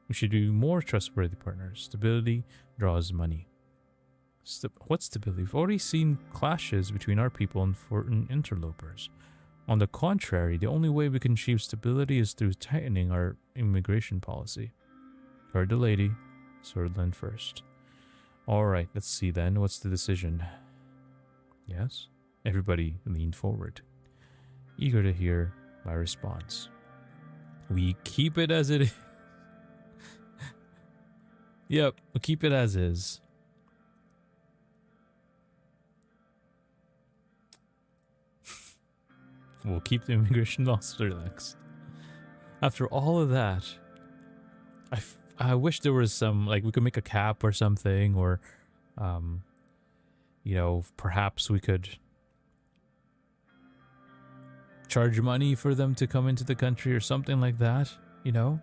A: We should be more trustworthy partners. Stability draws money. What stability? We've already seen clashes between our people and foreign interlopers. On the contrary, the only way we can achieve stability is through tightening our immigration policy. Heard the lady. Swordland first. Alright, let's see then. What's the decision? Yes? Everybody leaned forward, eager to hear my response. We keep it as it is. Yep, we'll keep it as is. We'll keep the immigration laws relaxed. After all of that, I wish there was some, like, we could make a cap or something, or, you know, perhaps we could charge money for them to come into the country or something like that, you know?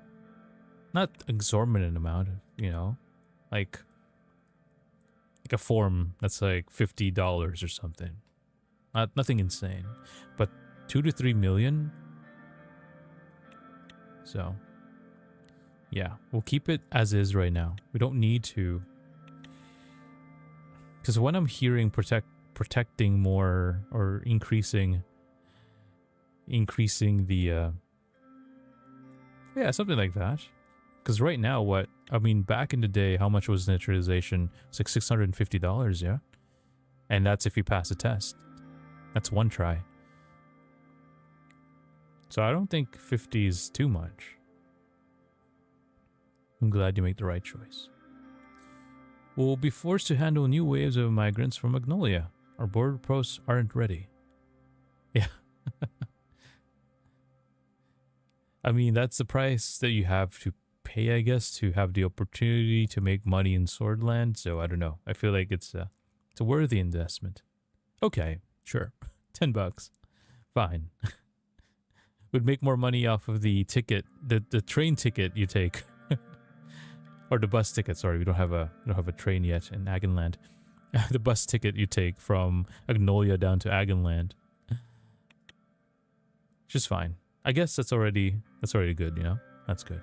A: Not exorbitant amount, you know? Like a form that's like $50 or something. Nothing insane. But 2 to 3 million? So, yeah, we'll keep it as is right now. We don't need to, because when I'm hearing protecting more or increasing the yeah, something like that. Because right now, what I mean, back in the day, how much was naturalization? It's like $650, yeah, and that's if you pass the test. That's one try. So I don't think 50 is too much. I'm glad you make the right choice. We'll be forced to handle new waves of migrants from Magnolia. Our border posts aren't ready. Yeah. I mean, that's the price that you have to pay, I guess, to have the opportunity to make money in Swordland. So I don't know. I feel like it's a worthy investment. Okay, sure. $10. Fine. Would make more money off of the ticket, the train ticket you take. Or the bus ticket, sorry, we don't have a train yet in Agonland. The bus ticket you take from Agnolia down to Agonland. Which is fine. I guess that's already good, you know? That's good.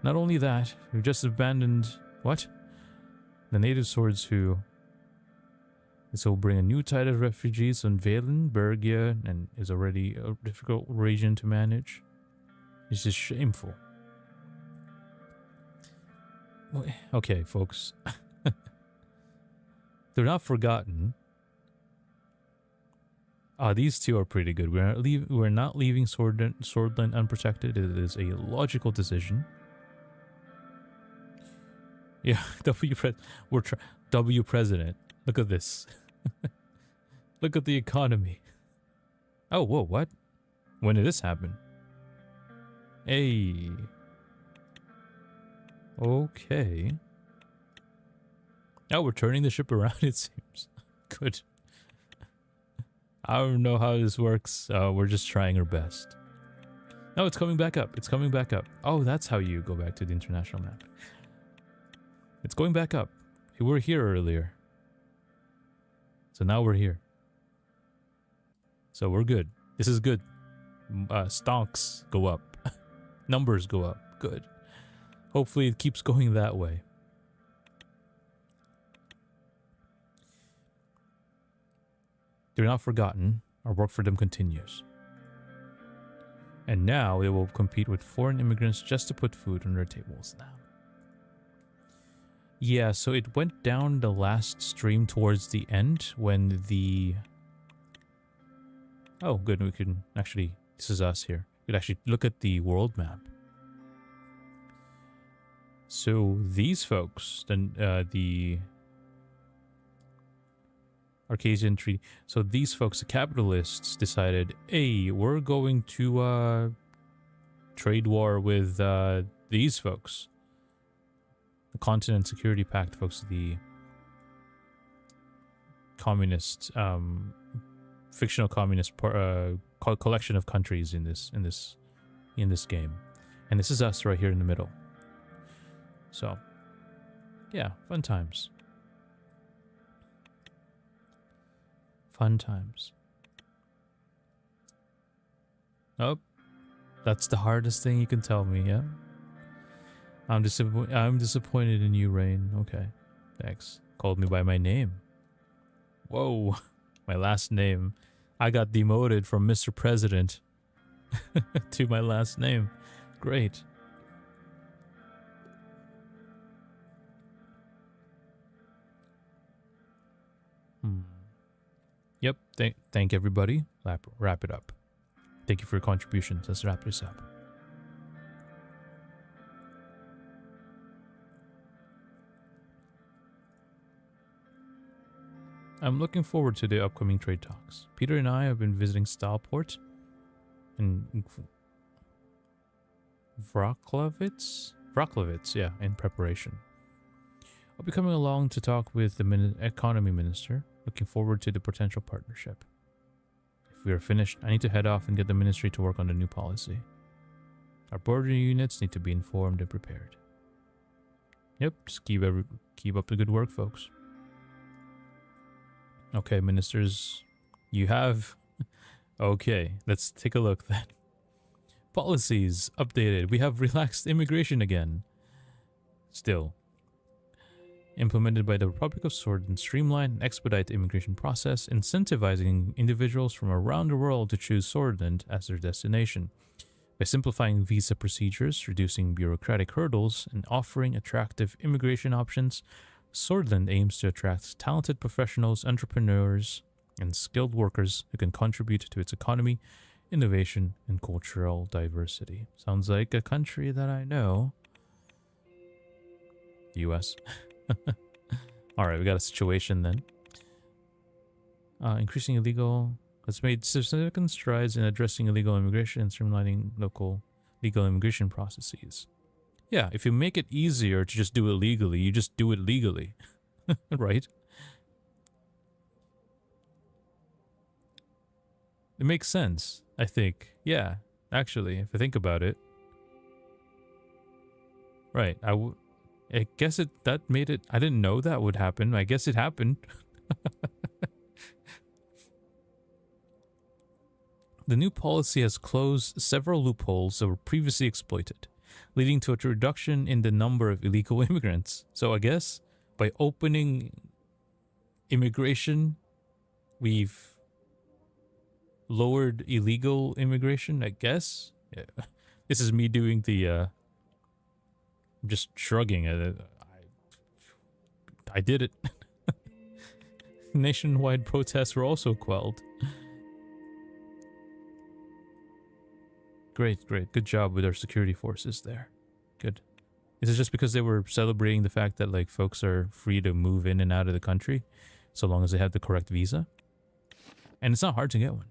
A: Not only that, we've just abandoned what? The native swords who this will bring a new tide of refugees on Valen, Bergia, and is already a difficult region to manage. This is shameful. Okay, folks. They're not forgotten. These two are pretty good. We're not leaving Swordland unprotected. It is a logical decision. Yeah, W President. Look at this. Look at the economy. Oh, whoa, what? When did this happen? Hey. Okay. Now we're turning the ship around, it seems. Good. I don't know how this works. We're just trying our best. No, it's coming back up. It's coming back up. Oh, that's how you go back to the international map. It's going back up. We were here earlier. So now we're here. So we're good. This is good. Stonks go up. Numbers go up. Good. Hopefully it keeps going that way. They're not forgotten. Our work for them continues. And now they will compete with foreign immigrants just to put food on their tables now. Yeah, so it went down the last stream towards the end when the... Oh, good. We can actually... This is us here. We could actually look at the world map. So these folks, then the Arcasian Treaty. So these folks, the capitalists, decided, hey, we're going to trade war with these folks. The Continent Security Pact folks, the communist, fictional communist collection of countries in this game, and this is us right here in the middle. So, yeah, fun times. Fun times. Oh, that's the hardest thing you can tell me, yeah? I'm disappointed in you, Rain. Okay, thanks. Called me by my name. Whoa, my last name. I got demoted from Mr. President to my last name. Great. Hmm. Yep. Thank everybody. Wrap it up. Thank you for your contributions. Let's wrap this up. I'm looking forward to the upcoming trade talks. Peter and I have been visiting Styleport and Vroklovitz, yeah, in preparation. I'll be coming along to talk with the economy minister. Looking forward to the potential partnership. If we are finished, I need to head off and get the ministry to work on the new policy. Our border units need to be informed and prepared. Yep, just keep up the good work, folks. Okay, ministers, you have... Okay, let's take a look then. Policies updated. We have relaxed immigration again. Still. Implemented by the Republic of Sword and streamline and expedite the immigration process, incentivizing individuals from around the world to choose Swordland as their destination. By simplifying visa procedures, reducing bureaucratic hurdles, and offering attractive immigration options, Swordland aims to attract talented professionals, entrepreneurs, and skilled workers who can contribute to its economy, innovation, and cultural diversity. Sounds like a country that I know. The US. Alright, we got a situation then. Increasing illegal... has made significant strides in addressing illegal immigration and streamlining local legal immigration processes. Yeah, if you make it easier to just do it legally, you just do it legally. Right? It makes sense, I think. Yeah, actually, if I think about it. Right, I guess that made it... I didn't know that would happen. I guess it happened. The new policy has closed several loopholes that were previously exploited, leading to a reduction in the number of illegal immigrants. So I guess by opening immigration, we've lowered illegal immigration, I guess. Yeah. This is me doing the just shrugging at it. I did it. Nationwide protests were also quelled. Great, great. Good job with our security forces there. Good. Is it just because they were celebrating the fact that, like, folks are free to move in and out of the country so long as they have the correct visa? And it's not hard to get one.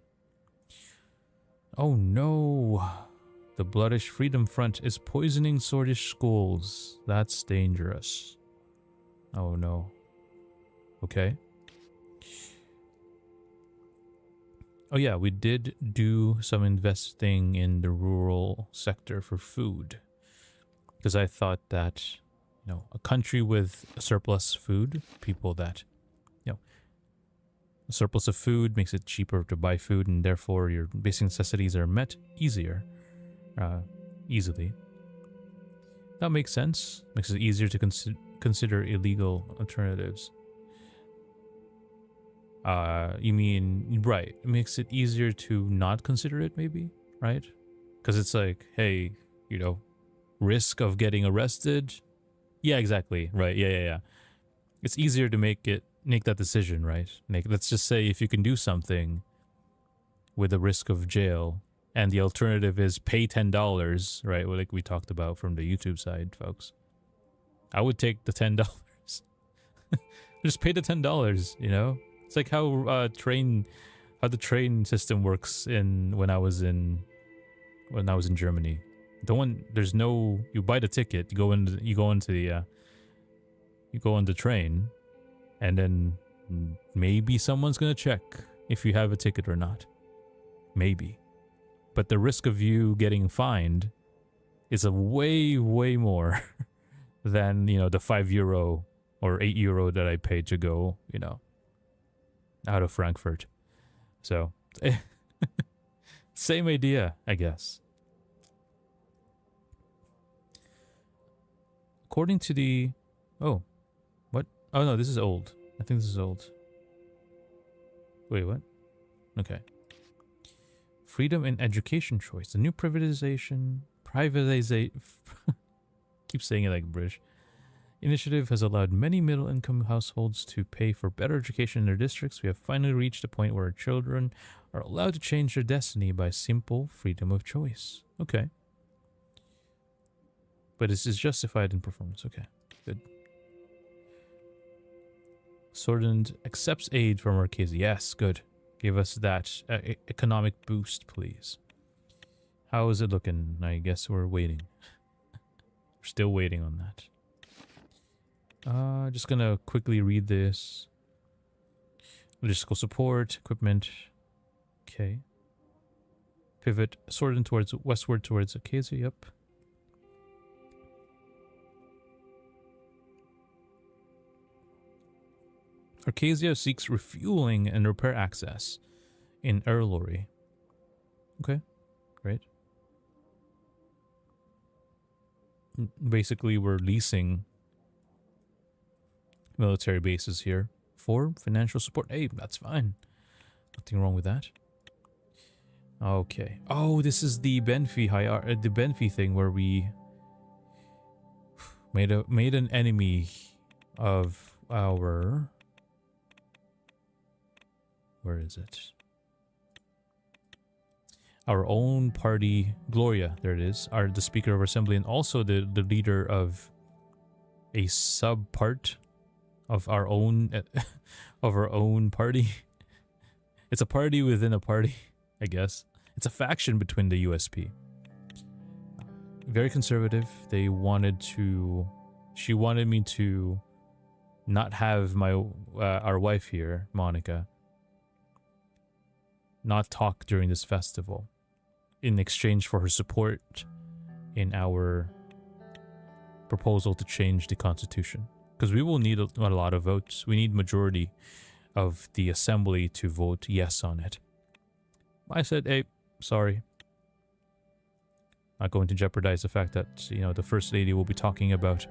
A: Oh no. The Bloodish Freedom Front is poisoning Swordish schools. That's dangerous. Oh no. Okay. Oh yeah, we did do some investing in the rural sector for food. Because I thought that, you know, a country with a surplus food, people that, you know, a surplus of food makes it cheaper to buy food, and therefore your basic necessities are met easily. That makes sense. Makes it easier to consider illegal alternatives. You mean, right, it makes it easier to not consider it, maybe, right? Because it's like, hey, you know, risk of getting arrested. Yeah, exactly, right, yeah. It's easier to make that decision, right? Let's just say if you can do something with the risk of jail, and the alternative is pay $10, right? Well, like we talked about from the YouTube side, folks. I would take the $10. Just pay the $10, you know? It's like how the train system works when I was in Germany. You buy the ticket, you go on the train, and then maybe someone's gonna check if you have a ticket or not. Maybe. But the risk of you getting fined is a way more than, you know, the €5 or €8 that I paid to go, you know, out of Frankfurt. So, same idea, I guess. According to the... Oh, what? Oh no, this is old. I think this is old. Wait, what? Okay. Freedom in education choice. The new privatization... Keep saying it like British. Initiative has allowed many middle-income households to pay for better education in their districts. We have finally reached a point where our children are allowed to change their destiny by simple freedom of choice. Okay. But this is justified in performance. Okay, good. Swordland accepts aid from Arcturus. Yes, good. Give us that economic boost, please. How is it looking? I guess we're waiting. We're still waiting on that. Just gonna quickly read this. Logistical support, equipment. Okay. Pivot, Swordland towards westward towards Acacia. Yep. Arcasia seeks refueling and repair access in Erlori. Okay, great. Basically, we're leasing military bases here for financial support. Hey, that's fine. Nothing wrong with that. Okay. Oh, this is the Benfi thing where we made an enemy of our. Where is it? Our own party, Gloria, there it is, are the Speaker of Assembly and also the leader of a sub-part of our own party. It's a party within a party, I guess. It's a faction between the USP. Very conservative. She wanted me to not have our wife here, Monica, not talk during this festival in exchange for her support in our proposal to change the constitution, because we will need a lot of votes. We need majority of the assembly to vote yes on it. I said, hey, sorry, not going to jeopardize the fact that, you know, the First Lady will be talking about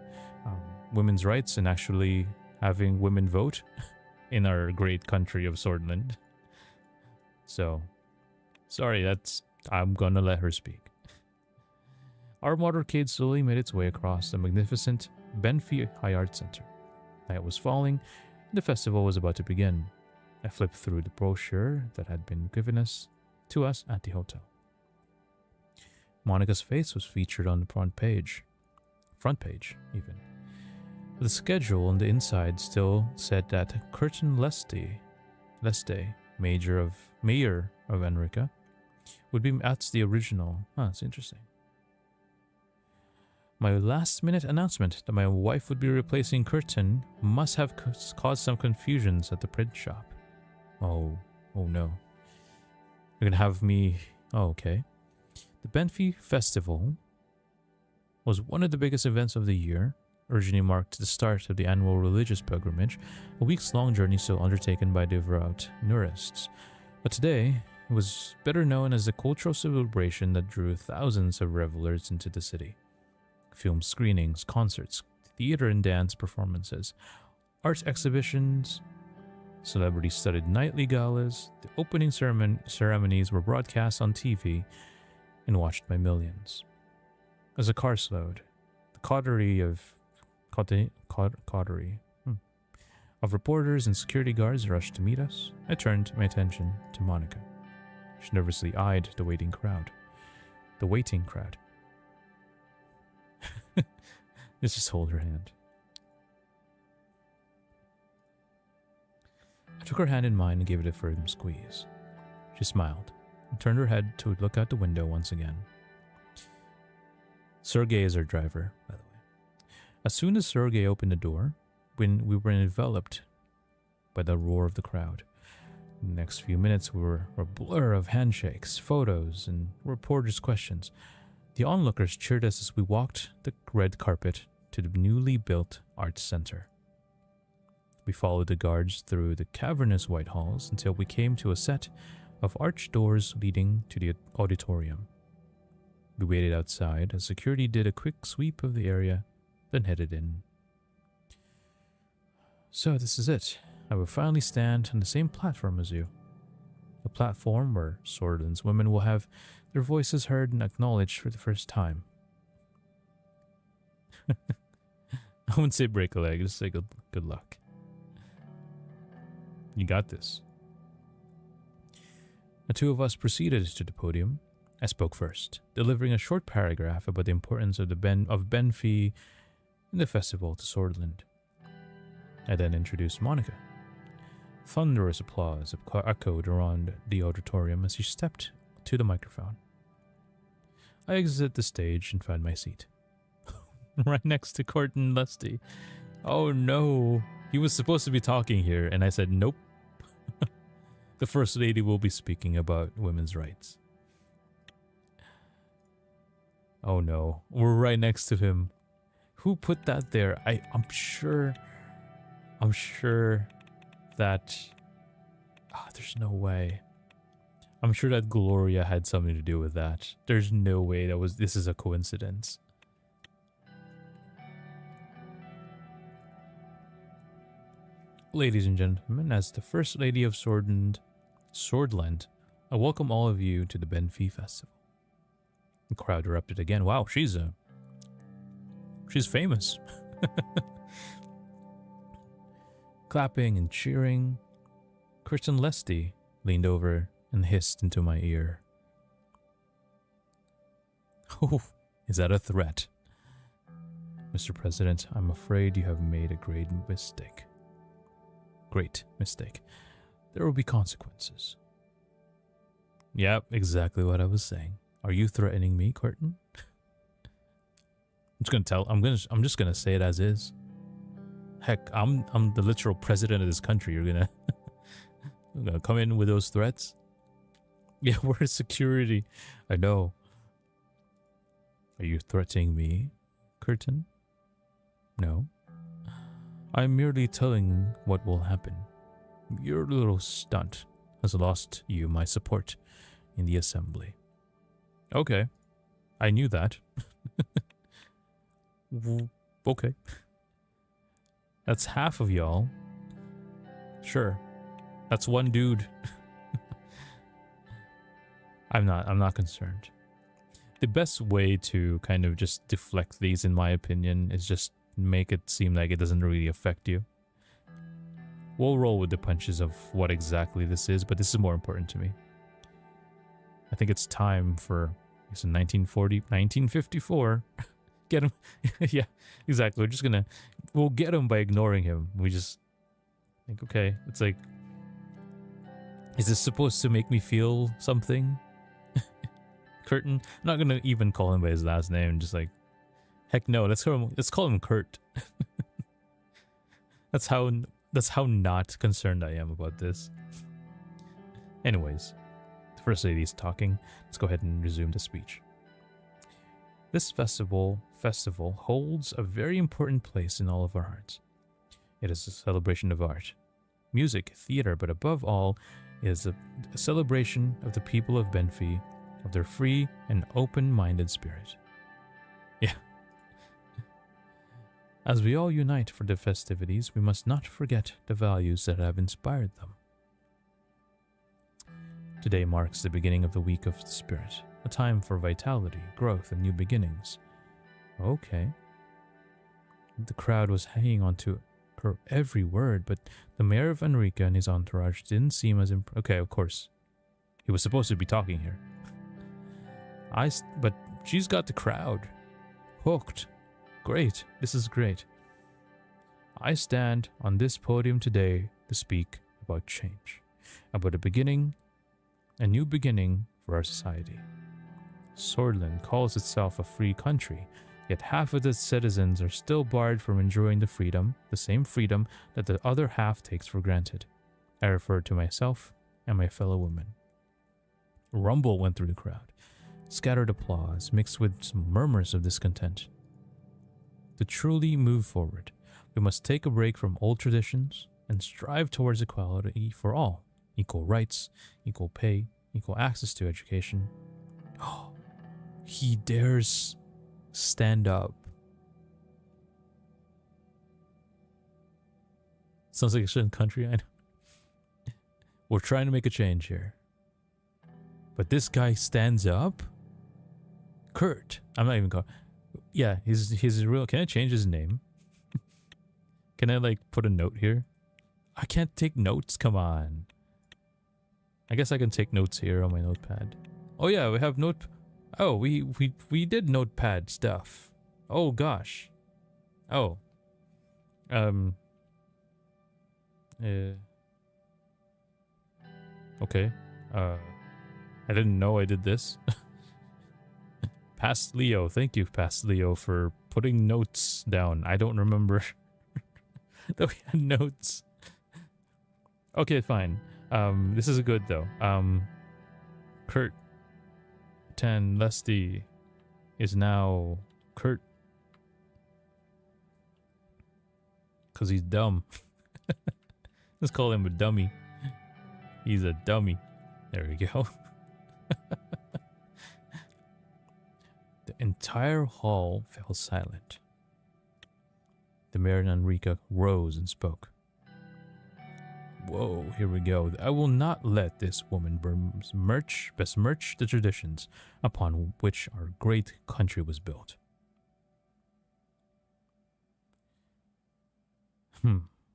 A: women's rights and actually having women vote in our great country of Swordland. So, sorry, I'm gonna let her speak. Our motorcade slowly made its way across the magnificent Benfi High Art Center. Night was falling, and the festival was about to begin. I flipped through the brochure that had been given to us at the hotel. Monica's face was featured on the front page even. The schedule on the inside still said that Curtin Leste, mayor of Enrica, would be at the original. That's interesting. My last-minute announcement that my wife would be replacing Curtin must have caused some confusions at the print shop. Oh no. You're gonna have me... Oh, okay. The Benfi Festival was one of the biggest events of the year. Originally marked the start of the annual religious pilgrimage, a weeks-long journey still undertaken by devout Nurists. But today, it was better known as the cultural celebration that drew thousands of revelers into the city. Film screenings, concerts, theater and dance performances, art exhibitions, celebrity-studded nightly galas, the opening ceremonies were broadcast on TV and watched by millions. As a car slowed, the coterie of reporters and security guards rushed to meet us. I turned my attention to Monica. She nervously eyed the waiting crowd. Let's just hold her hand. I took her hand in mine and gave it a firm squeeze. She smiled and turned her head to look out the window once again. Sergei is our driver, by the way. As soon as Sergei opened the door, when we were enveloped by the roar of the crowd. The next few minutes were a blur of handshakes, photos, and reporters' questions. The onlookers cheered us as we walked the red carpet to the newly built Arts Center. We followed the guards through the cavernous white halls until we came to a set of arched doors leading to the auditorium. We waited outside as security did a quick sweep of the area, then headed in. So this is it. I will finally stand on the same platform as you. A platform where Swordland's women will have their voices heard and acknowledged for the first time. I wouldn't say break a leg, just say good luck. You got this. The two of us proceeded to the podium. I spoke first, delivering a short paragraph about the importance of Benfey in the festival to Swordland. I then introduced Monica. Thunderous applause echoed around the auditorium as she stepped to the microphone. I exited the stage and found my seat. Right next to Courtney Lusty. Oh no, he was supposed to be talking here, and I said nope. The First Lady will be speaking about women's rights. Oh no, we're right next to him. Who put that there? I'm sure that there's no way. I'm sure that Gloria had something to do with that. There's no way this is a coincidence. Ladies and gentlemen, as the First Lady of Swordland, I welcome all of you to the Benfey Festival. The crowd erupted again. Wow, she's famous. Clapping and cheering. Kirsten Lesty leaned over and hissed into my ear. Oh, is that a threat? Mr. President, I'm afraid you have made a great mistake. Great mistake. There will be consequences. Yep, exactly what I was saying. Are you threatening me, Curtin? I'm just gonna say it as is. Heck, I'm the literal president of this country. You're gonna come in with those threats? Yeah, where's security? I know. Are you threatening me, Curtin? No. I'm merely telling what will happen. Your little stunt has lost you my support in the assembly. Okay. I knew that. Okay. That's half of y'all. Sure. That's one dude. I'm not concerned. The best way to kind of just deflect these, in my opinion, is just make it seem like it doesn't really affect you. We'll roll with the punches of what exactly this is, but this is more important to me. I think it's time for, it's in 1954. Get him. Yeah, exactly. We'll get him by ignoring him. We just think, okay, it's like, is this supposed to make me feel something? Curtin? I'm not gonna even call him by his last name, just like, heck no, let's call him Kurt. That's how not concerned I am about this. Anyways, the First Lady is talking. Let's go ahead and resume the speech. This festival holds a very important place in all of our hearts. It is a celebration of art, music, theater, but above all, it is a celebration of the people of Benfey, of their free and open-minded spirit. Yeah. As we all unite for the festivities, we must not forget the values that have inspired them. Today marks the beginning of the Week of the Spirit, a time for vitality, growth, and new beginnings. Okay. The crowd was hanging on to her every word, but the mayor of Enrica and his entourage didn't seem as okay, of course. He was supposed to be talking here. But she's got the crowd hooked. Great. This is great. I stand on this podium today to speak about change, about a new beginning for our society. Swordland calls itself a free country, yet half of its citizens are still barred from enjoying the same freedom that the other half takes for granted. I refer to myself and my fellow women. A rumble went through the crowd, scattered applause mixed with some murmurs of discontent. To truly move forward, we must take a break from old traditions and strive towards equality for all, equal rights, equal pay, equal access to education. Oh, he dares stand up. Sounds like a certain country, I know. We're trying to make a change here. But this guy stands up? Kurt. I'm not even calling. Yeah, he's real. Can I change his name? Can I like put a note here? I can't take notes. Come on. I guess I can take notes here on my notepad. Oh yeah, we have note. Oh, we did notepad stuff. Oh gosh. Oh. Okay. I didn't know I did this. Past Leo. Thank you, Past Leo, for putting notes down. I don't remember that we had notes. Okay, fine. This is good though. Kurt 10 Lusty is now Kurt because he's dumb. Let's call him a dummy. He's a dummy. There we go. The entire hall fell silent. The Mayor and Enrica rose and spoke. Whoa, here we go. I will not let this woman besmirch the traditions upon which our great country was built.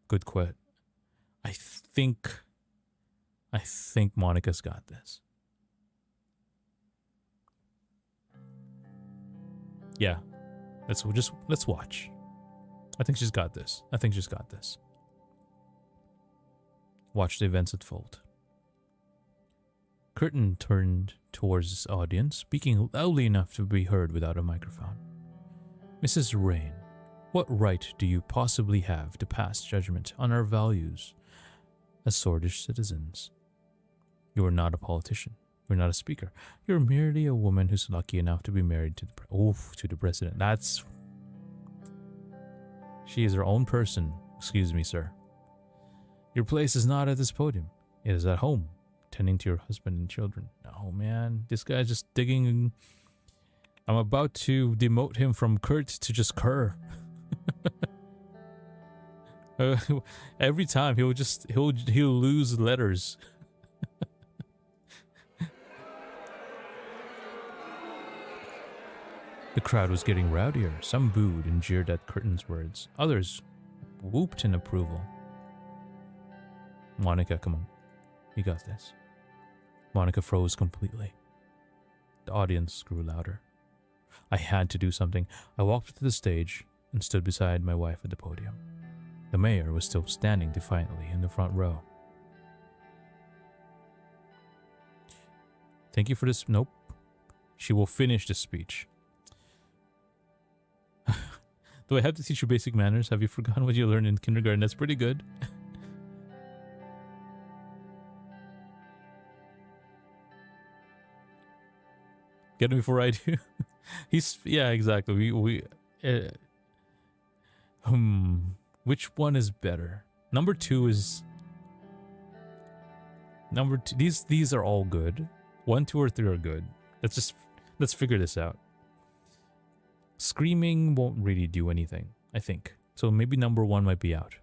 A: Good quit. I think Monica's got this. Yeah. Let's watch. I think she's got this. Watch the events unfold. Curtin turned towards his audience, speaking loudly enough to be heard without a microphone. Mrs. Rain, what right do you possibly have to pass judgment on our values as Swordish citizens? You are not a politician. You're not a speaker. You're merely a woman who's lucky enough to be married to the president. She is her own person. Excuse me, sir. Your place is not at this podium. It is at home, tending to your husband and children. Oh man, this guy's just digging. I'm about to demote him from Kurt to just Kerr. Every time he'll lose letters. The crowd was getting rowdier. Some booed and jeered at Curtin's words. Others whooped in approval. Monica, come on. You got this. Monica froze completely. The audience grew louder. I had to do something. I walked to the stage and stood beside my wife at the podium. The mayor was still standing defiantly in the front row. Thank you for this. Nope. She will finish the speech. Do I have to teach you basic manners? Have you forgotten what you learned in kindergarten? That's pretty good. Get him before I do. Yeah, exactly. Which one is better? Number two. These are all good. 1, 2, or 3 are good. Let's figure this out. Screaming won't really do anything, I think. So maybe number 1 might be out.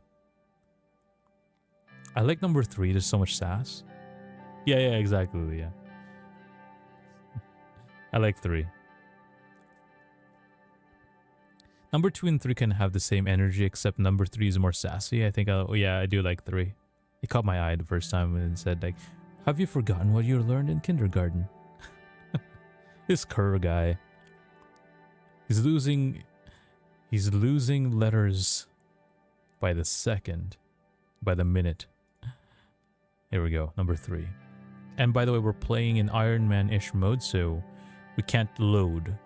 A: I like number 3. There's so much sass. Yeah, exactly. Yeah. I like 3. Number 2 and 3 can have the same energy, except number 3 is more sassy. I think I do like 3. It caught my eye the first time and it said, like, have you forgotten what you learned in kindergarten? This Kerr guy. He's losing letters by the second, by the minute. Here we go, number 3. And by the way, we're playing in Iron Man-ish mode, so we can't load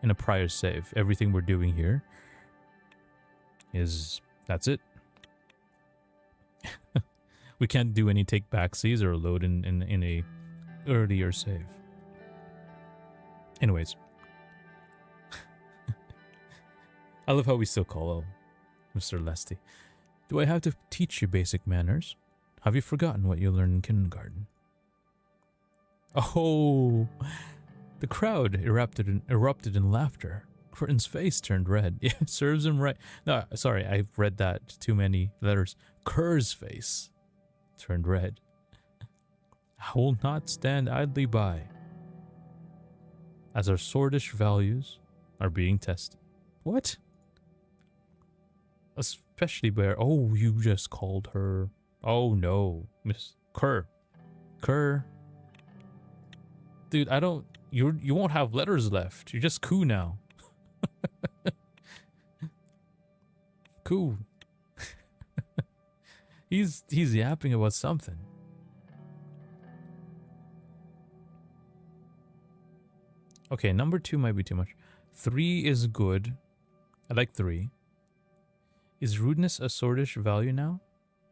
A: in a prior save. Everything we're doing here that's it. We can't do any take backsies or load in a earlier save. Anyways. I love how we still call Mr. Lesty. Do I have to teach you basic manners? Have you forgotten what you learned in kindergarten? Oh, the crowd erupted in laughter. Curtin's face turned red. Yeah, it serves him right. No, sorry, I've read that too many letters. Kerr's face turned red. I will not stand idly by as our Swordish values are being tested. What? Especially Bear. Oh, you just called her. Oh no. Miss Kerr. Kerr. Dude, I don't... You won't have letters left. You're just Koo now. Koo. He's yapping about something. Okay, number 2 might be too much. 3 is good. I like 3. Is rudeness a swordish value now?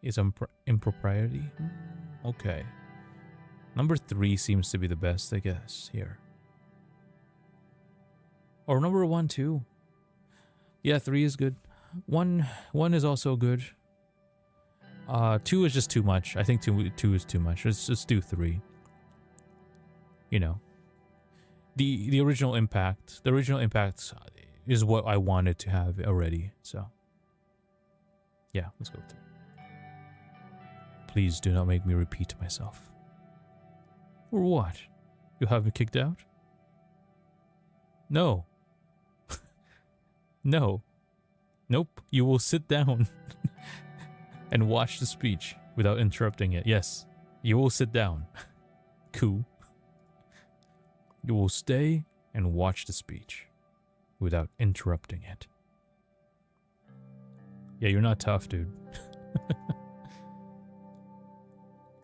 A: Is impropriety? Okay. Number 3 seems to be the best, I guess, here. Or number 1 too. Yeah, 3 is good. 1 is also good. 2 is just too much. I think 2 is too much. Let's just do 3. You know. The original impact. The original impact is what I wanted to have already, so. Yeah, let's go with 3. Please do not make me repeat myself. Or what? You have me kicked out? No. No. Nope. You will sit down and watch the speech without interrupting it. Yes. You will sit down. Cool. You will stay and watch the speech without interrupting it. Yeah, you're not tough, dude.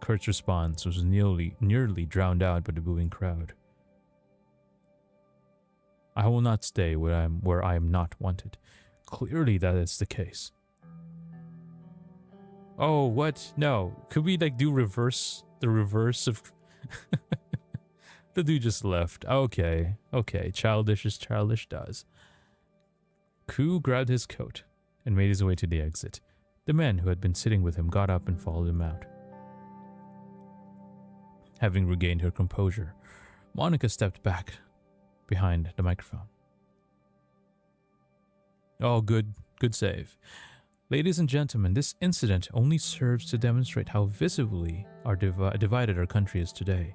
A: Kurt's response was nearly drowned out by the booing crowd. I will not stay where I am not wanted. Clearly that is the case. Oh, what? No. Could we like do the reverse of the dude just left. Okay. Okay. Childish as childish does. Koo grabbed his coat and made his way to the exit. The men who had been sitting with him got up and followed him out. Having regained her composure, Monica stepped back behind the microphone. Oh, good save. Ladies and gentlemen, this incident only serves to demonstrate how visibly divided our country is today.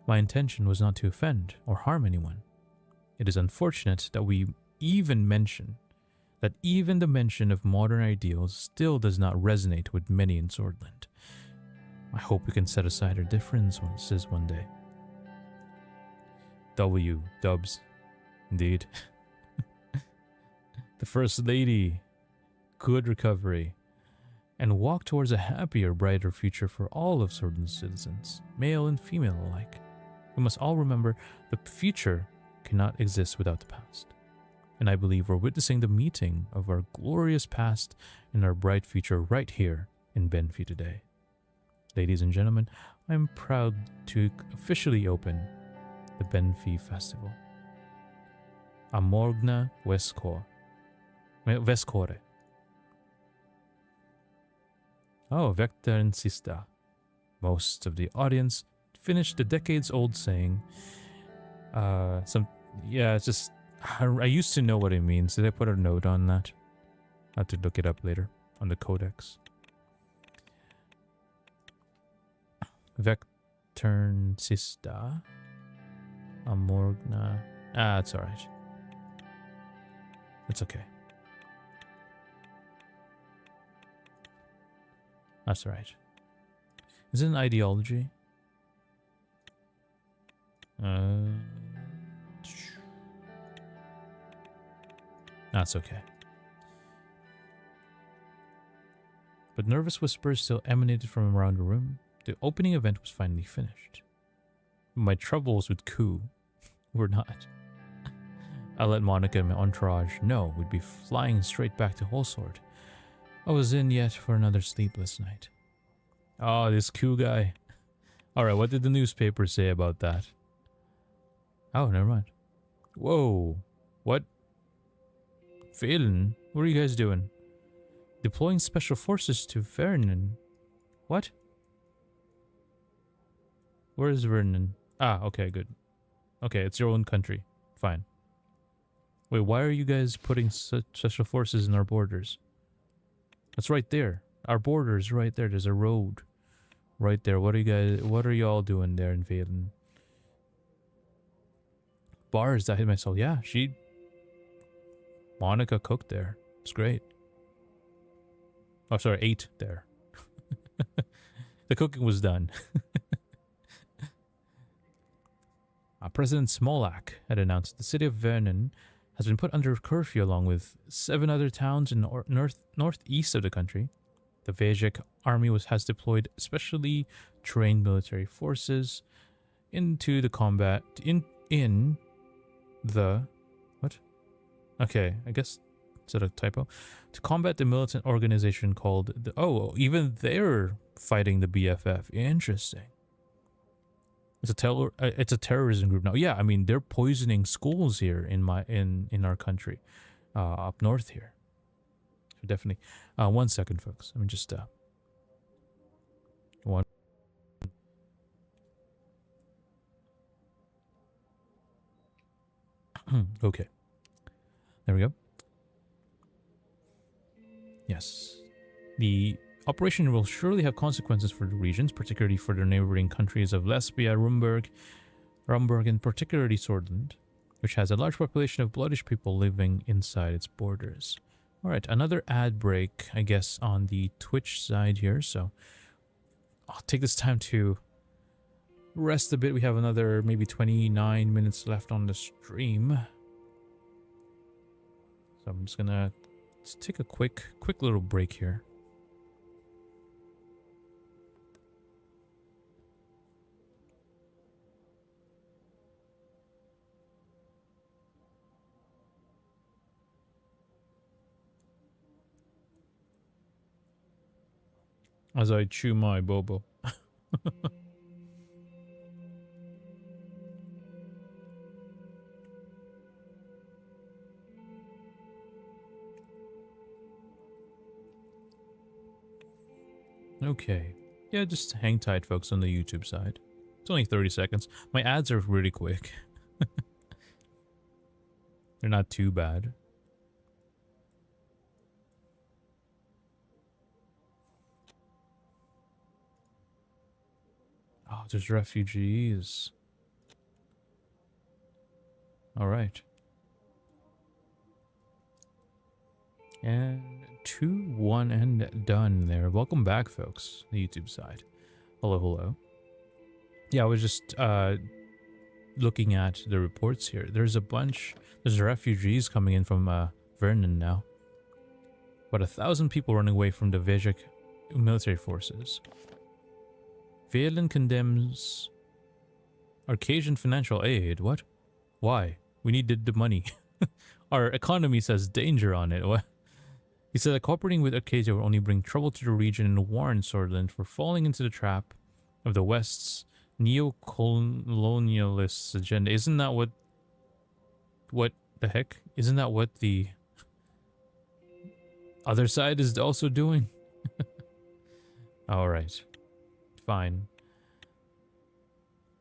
A: My intention was not to offend or harm anyone. It is unfortunate that even the mention of modern ideals still does not resonate with many in Swordland. I hope we can set aside our differences one day. Dubs. Indeed. The First Lady. Good recovery. And walk towards a happier, brighter future for all of Swordland's citizens, male and female alike. We must all remember the future cannot exist without the past. And I believe we're witnessing the meeting of our glorious past and our bright future right here in Benfey today. Ladies and gentlemen, I am proud to officially open the Benfey Festival. Amorgna Vescore. Oh, Vector and Sista. Most of the audience finished the decades-old saying. It's just... I used to know what it means. Did I put a note on that? I have to look it up later on the codex. Vectern Sista. Amorgna. It's alright. It's okay. That's alright. Is it an ideology? That's okay. But nervous whispers still emanated from around the room. The opening event was finally finished. My troubles with Koo were not. I let Monica and my entourage know we'd be flying straight back to Holsword. I was in yet for another sleepless night. Oh, this Koo guy. Alright, what did the newspaper say about that? Oh, never mind. Whoa. What? Phelan? What are you guys doing? Deploying special forces to Vernon. What? Where is Vernon? Okay, good. Okay, it's your own country. Fine. Wait, why are you guys putting such special forces in our borders? That's right there. Our border is right there. There's a road right there. What are y'all doing there in Valen? Bars that hit my soul. Yeah, Monica cooked there. It's great. Oh, sorry, 8 there. The cooking was done. President Smolak had announced the city of Vernon has been put under curfew along with 7 other towns in northeast of the country. The Vajik army has deployed specially trained military forces into the combat in the what? Okay, I guess is that a typo? To combat the militant organization called the even they're fighting the BFF. Interesting. It's a terrorism group now. Yeah, I mean they're poisoning schools here in our country, up north here. So definitely. 1 second, folks. Let me just one. Okay. There we go. Yes. The operation will surely have consequences for the regions, particularly for the neighboring countries of Lesbia, Rumburg, and particularly Swordland, which has a large population of bloodish people living inside its borders. Alright, another ad break, I guess, on the Twitch side here, so I'll take this time to rest a bit. We have another maybe 29 minutes left on the stream. So I'm just gonna take a quick little break here. As I chew my bobo. Okay. Yeah, just hang tight, folks, on the YouTube side. It's only 30 seconds. My ads are really quick. They're not too bad. Oh, there's refugees. Alright. And 2, 1, and done there. Welcome back, folks. The YouTube side. Hello, hello. Yeah, I was just looking at the reports here. There's refugees coming in from Vernon now. About 1,000 people running away from the Vajik military forces. Valen condemns Arcasian financial aid. What? Why? We needed the money. Our economy says danger on it. What? He said that cooperating with Arcadia will only bring trouble to the region and warn Swordland for falling into the trap of the West's neo-colonialist agenda. Isn't that what the heck? Isn't that what the other side is also doing? Alright. Fine.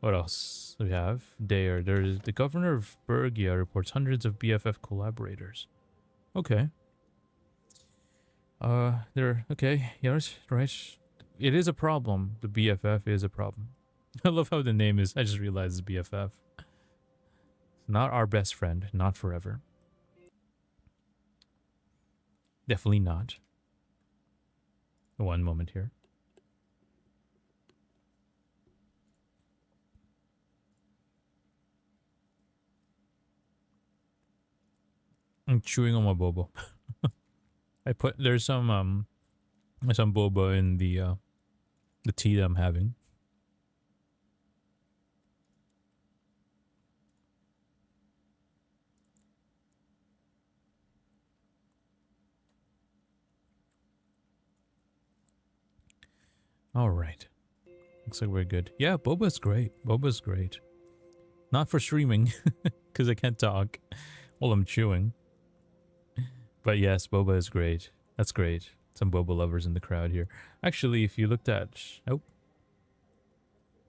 A: What else do we have? There's the governor of Bergia reports hundreds of BFF collaborators. Okay. Okay. Yes, right. It is a problem. The BFF is a problem. I love how the name is. I just realized it's BFF. It's not our best friend. Not forever. Definitely not. One moment here. I'm chewing on my boba. There's some boba in the tea that I'm having. All right. Looks like we're good. Yeah, boba's great. Boba's great. Not for streaming, because I can't talk while I'm chewing. But yes, boba is great. That's great. Some boba lovers in the crowd here. Actually, if you looked at... Oh.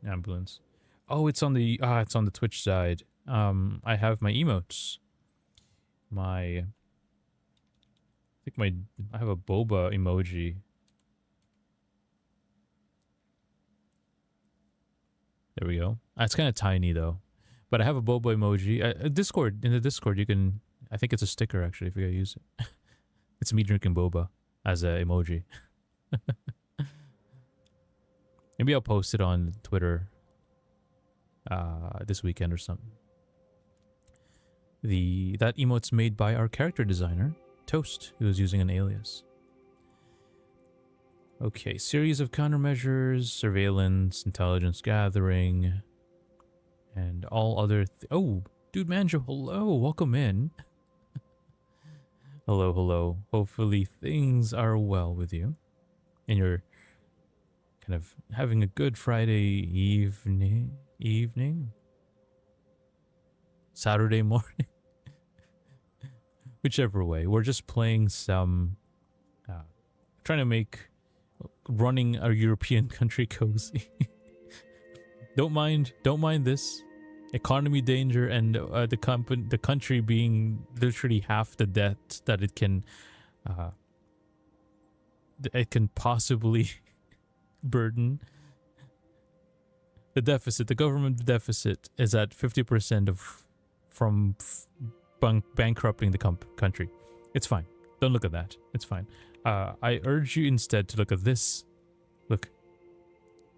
A: Ambulance. Oh, it's on the Twitch side. I have my emotes. I have a boba emoji. There we go. It's kind of tiny though. But I have a boba emoji. In the Discord, you can... I think it's a sticker, actually, if you gotta use it. It's me drinking boba as an emoji. Maybe I'll post it on Twitter this weekend or something. That emote's made by our character designer, Toast, who is using an alias. Okay, series of countermeasures, surveillance, intelligence gathering, and all other... Oh, Dude Manjo, hello, welcome in. Hello, hello. Hopefully things are well with you. And you're kind of having a good Friday evening? Saturday morning? Whichever way. We're just playing some... trying to make running a European country cozy. Don't mind this. Economy danger and the country being literally half the debt that it can possibly burden. The deficit, the government deficit is at 50% from bankrupting the country. It's fine. Don't look at that. It's fine. I urge you instead to look at this. Look.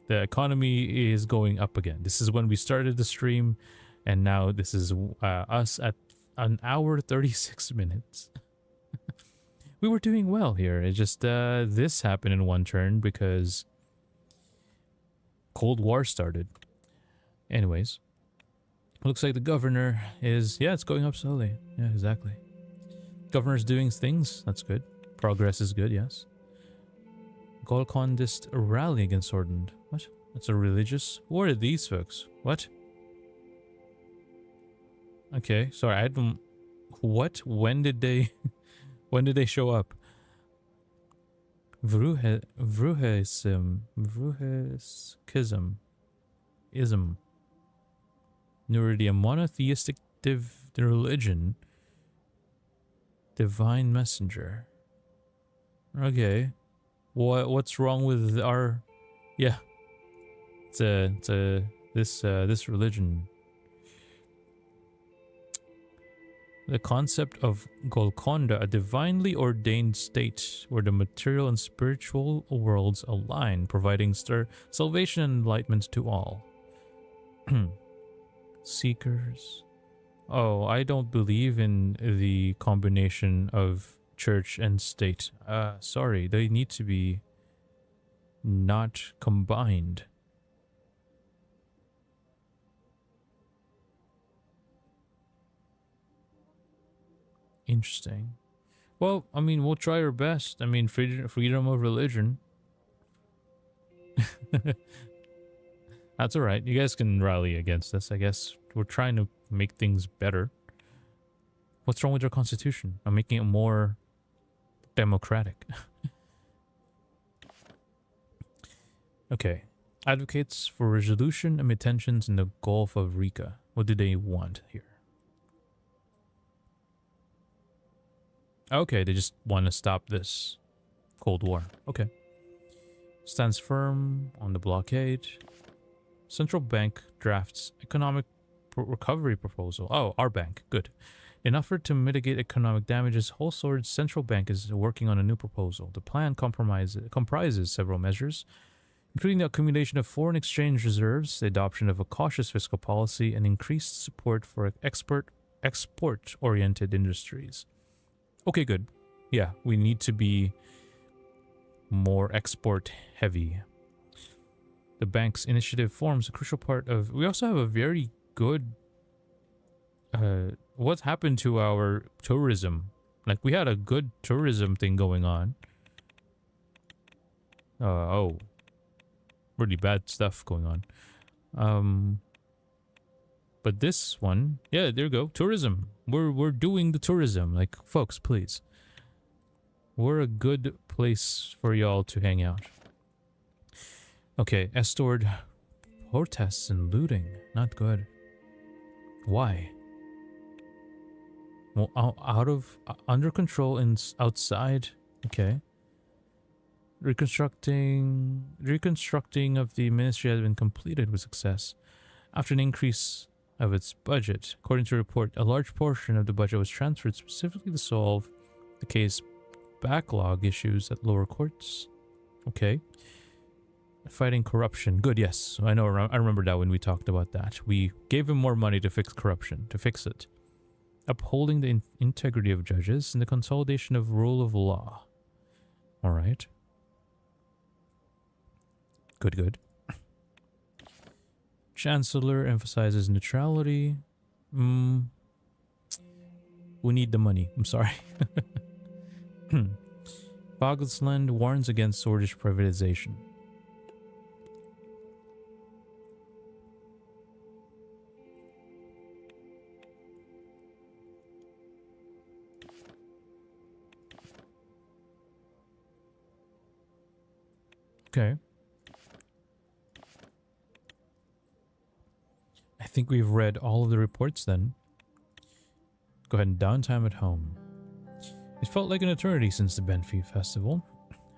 A: The economy is going up again. This is when we started the stream, and now this is us at an hour 36 minutes. We were doing well here. It's just this happened in one turn because Cold War started. Anyways, looks like the governor is... Yeah, it's going up slowly. Yeah, exactly. Governor's doing things. That's good. Progress is good, yes. Golkondist rally against Swordend. What? That's a religious? Who are these folks? What? Okay, sorry, I don't... What? When did they... when did they show up? Vruheism. Ism. Nuridia. Monotheistic religion. Divine messenger. Okay. What's wrong with our... Yeah. This religion. The concept of Golconda, a divinely ordained state where the material and spiritual worlds align, providing salvation and enlightenment to all. Seekers. Oh, I don't believe in the combination of church and state. Sorry, they need to be not combined. Interesting. Well, I mean, we'll try our best. I mean, freedom of religion. That's alright. You guys can rally against us, I guess. We're trying to make things better. What's wrong with our constitution? I'm making it more democratic. Okay. Advocates for resolution amid tensions in the Gulf of Rica. What do they want here? Okay, they just want to stop this Cold War. Okay. Stands firm on the blockade. Central bank drafts economic recovery proposal. Oh, our bank. Good. In effort to mitigate economic damages, Whole Sword's central bank is working on a new proposal. The plan comprises several measures, including the accumulation of foreign exchange reserves, the adoption of a cautious fiscal policy, and increased support for export-oriented industries. Okay, good. Yeah, we need to be more export-heavy. The bank's initiative forms a crucial part of... We also have a very good... what happened to our tourism? Like, we had a good tourism thing going on. Oh. Really bad stuff going on. But this one... Yeah, there you go. Tourism. We're doing the tourism. Like, folks, please. We're a good place for y'all to hang out. Okay, Estord. Protests and looting. Not good. Why? Well, under control and outside. Okay. Reconstructing of the ministry has been completed with success. After an increase of its budget, according to a report, a large portion of the budget was transferred specifically to solve the case backlog issues at lower courts. Okay. Fighting corruption. Good, yes. I know. I remember that when we talked about that. We gave him more money to fix corruption, to fix it. Upholding the integrity of judges and the consolidation of rule of law. All right. Good, good. Chancellor emphasizes neutrality. We need the money. I'm sorry. Boglesland warns against swordish privatization. Okay. I think we've read all of the reports then. Go ahead and downtime at home. It felt like an eternity since the Benfey Festival.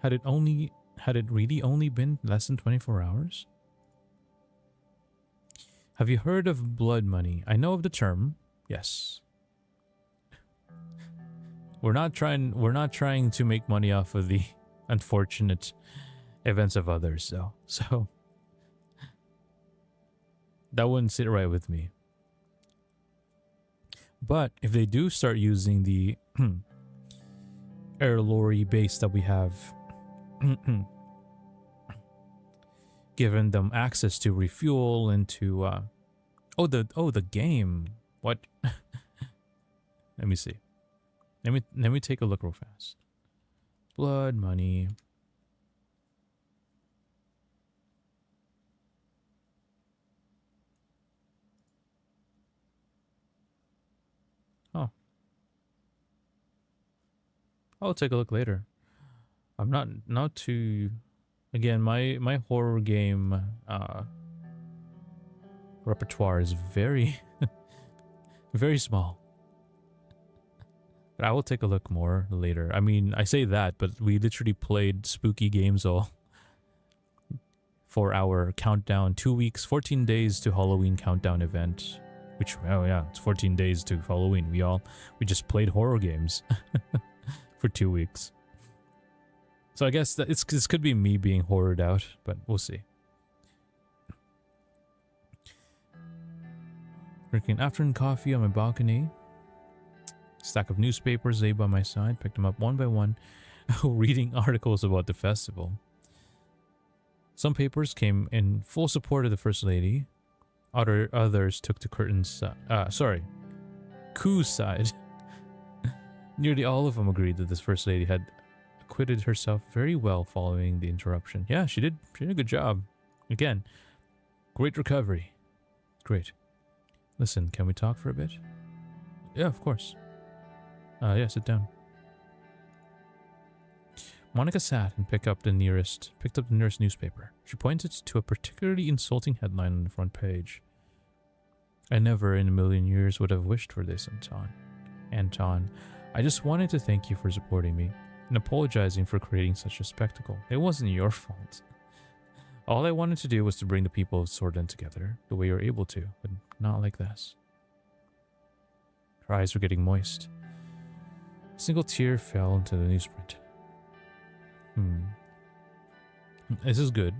A: Had it really only been less than 24 hours? Have you heard of blood money? I know of the term. Yes. We're not trying to make money off of the unfortunate events of others, though. So that wouldn't sit right with me. But if they do start using the air lorry base that we have, given them access to refuel and to the game. What? Let me see. Let me take a look real fast. Blood money. Oh. I'll take a look later. I'm not too. Again, my horror game repertoire is very very small. But I will take a look more later. I mean, I say that, but we literally played spooky games all for our countdown 2 weeks, 14 days to Halloween countdown event. Which, oh yeah, it's 14 days to Halloween. We just played horror games for 2 weeks. So I guess that this could be me being horrored out, but we'll see. Drinking afternoon coffee on my balcony. Stack of newspapers laid by my side. Picked them up one by one. Reading articles about the festival. Some papers came in full support of the First Lady. Others took the coup's side. Nearly all of them agreed that this First Lady had acquitted herself very well following the interruption. Yeah, she did a good job. Again, great recovery. Great. Listen, can we talk for a bit? Yeah, of course. Yeah, sit down. Monica sat and picked up the nearest newspaper. She pointed to a particularly insulting headline on the front page. I never in a million years would have wished for this, Anton. I just wanted to thank you for supporting me and apologizing for creating such a spectacle. It wasn't your fault. All I wanted to do was to bring the people of Suzerain together the way you're able to, but not like this. Her eyes were getting moist. A single tear fell into the newsprint. This is good.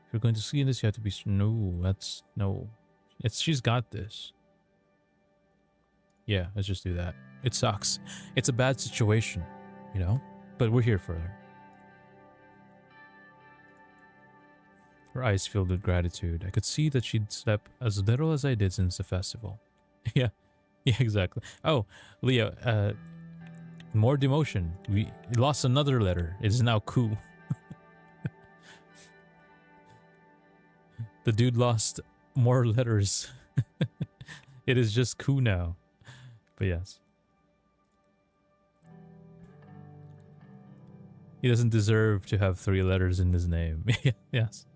A: If you're going to see this, you have to be... No. She's got this. Yeah, let's just do that. It sucks. It's a bad situation, you know? But we're here for her. Her eyes filled with gratitude. I could see that she'd slept as little as I did since the festival. Yeah, exactly. Oh, Leah, more demotion. We lost another letter. It is now coup. The dude lost more letters. It is just coup now. But yes. He doesn't deserve to have 3 letters in his name. Yes.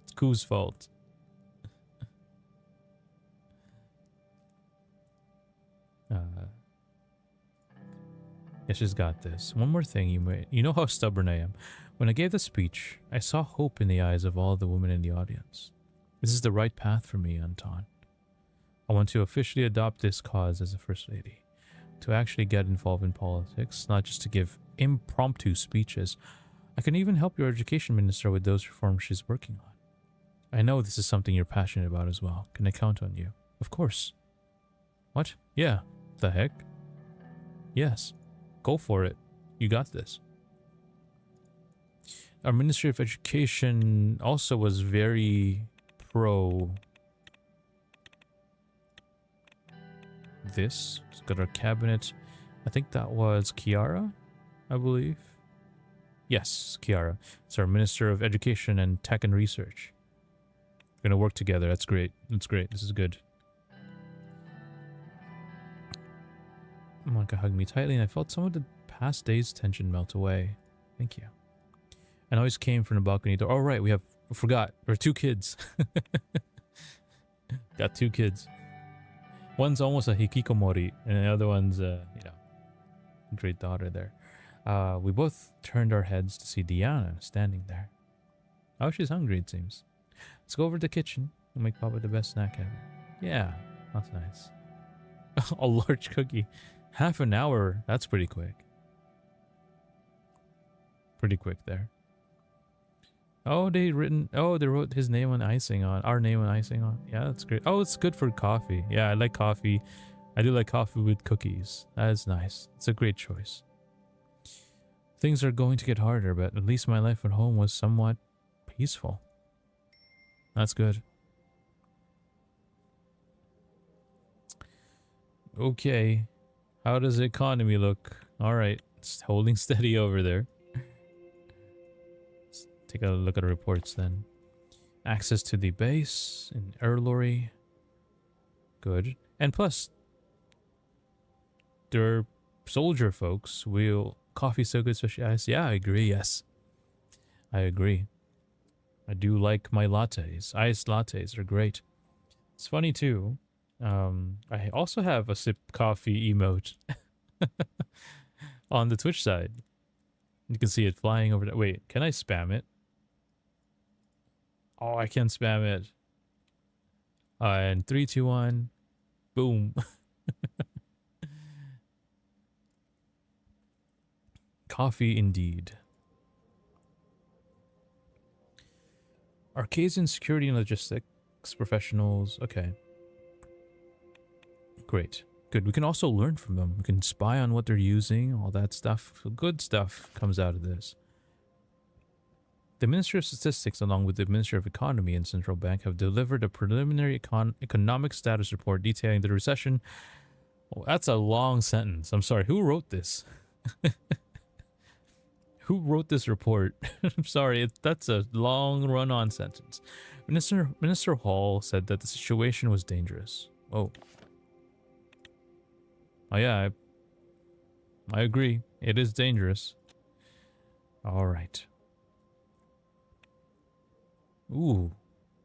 A: It's coup's fault. Yeah, she's got this. One more thing, you know how stubborn I am. When I gave the speech, I saw hope in the eyes of all the women in the audience. This is the right path for me, Anton. I want to officially adopt this cause as a First Lady. To actually get involved in politics, not just to give impromptu speeches. I can even help your education minister with those reforms she's working on. I know this is something you're passionate about as well. Can I count on you? Of course. What? Yeah. The heck? Yes. Go for it. You got this. Our Ministry of Education also was very pro this. It's got our cabinet. I think that was Kiara, I believe. Yes, Kiara. It's our Minister of Education and Tech and Research. We're gonna work together. That's great. That's great. This is good. Monica hugged me tightly and I felt some of the past day's tension melt away. Thank you. And I always came from the balcony door. Oh, right. I forgot. There are 2 kids. Got 2 kids. One's almost a hikikomori and the other one's, you know, a great daughter there. We both turned our heads to see Diana standing there. Oh, she's hungry, it seems. Let's go over to the kitchen and make Papa the best snack ever. Yeah, that's nice. A large cookie. Half an hour. That's pretty quick. Pretty quick there. Oh, they wrote his name on icing on. Our name on icing on. Yeah, that's great. Oh, it's good for coffee. Yeah, I like coffee. I do like coffee with cookies. That is nice. It's a great choice. Things are going to get harder, but at least my life at home was somewhat peaceful. That's good. Okay. How does the economy look? Alright. It's holding steady over there. Let's take a look at the reports then. Access to the base in Erlory. Good. And plus, there are soldier folks. Coffee so good, especially ice. Yeah, I agree. Yes. I agree. I do like my lattes. Iced lattes are great. It's funny too. I also have a sip coffee emote on the Twitch side. You can see it flying over there. Wait, can I spam it? Oh, I can spam it. And 3, 2, 1. Boom. Coffee indeed. Arcasian security and logistics professionals. Okay. Great. Good. We can also learn from them. We can spy on what they're using, all that stuff. Good stuff comes out of this. The Ministry of Statistics, along with the Ministry of Economy and Central Bank, have delivered a preliminary economic status report detailing the recession. Oh, that's a long sentence. I'm sorry. Who wrote this? Who wrote this report? I'm sorry. That's a long run-on sentence. Minister Hall said that the situation was dangerous. Oh. Oh yeah, I agree. It is dangerous. All right. Ooh,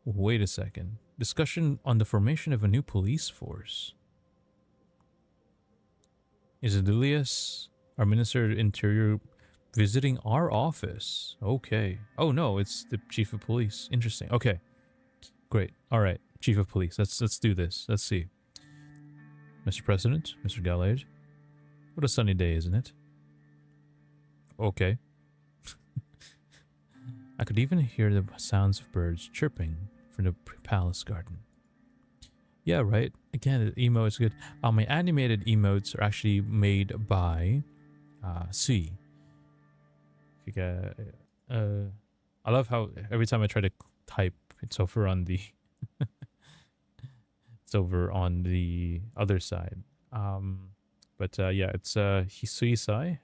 A: wait a second. Discussion on the formation of a new police force. Is it Ilias, our Minister of Interior, visiting our office? Okay. Oh no, it's the Chief of Police. Interesting. Okay. Great. All right, Chief of Police. Let's do this. Let's see. Mr. President, Mr. Gallagher. What a sunny day, isn't it? Okay. I could even hear the sounds of birds chirping from the palace garden. Yeah, right. Again, the emote is good. My animated emotes are actually made by Sui. I love how every time I try to type, it's over on the it's over on the other side. But yeah, it's Hisui-sai,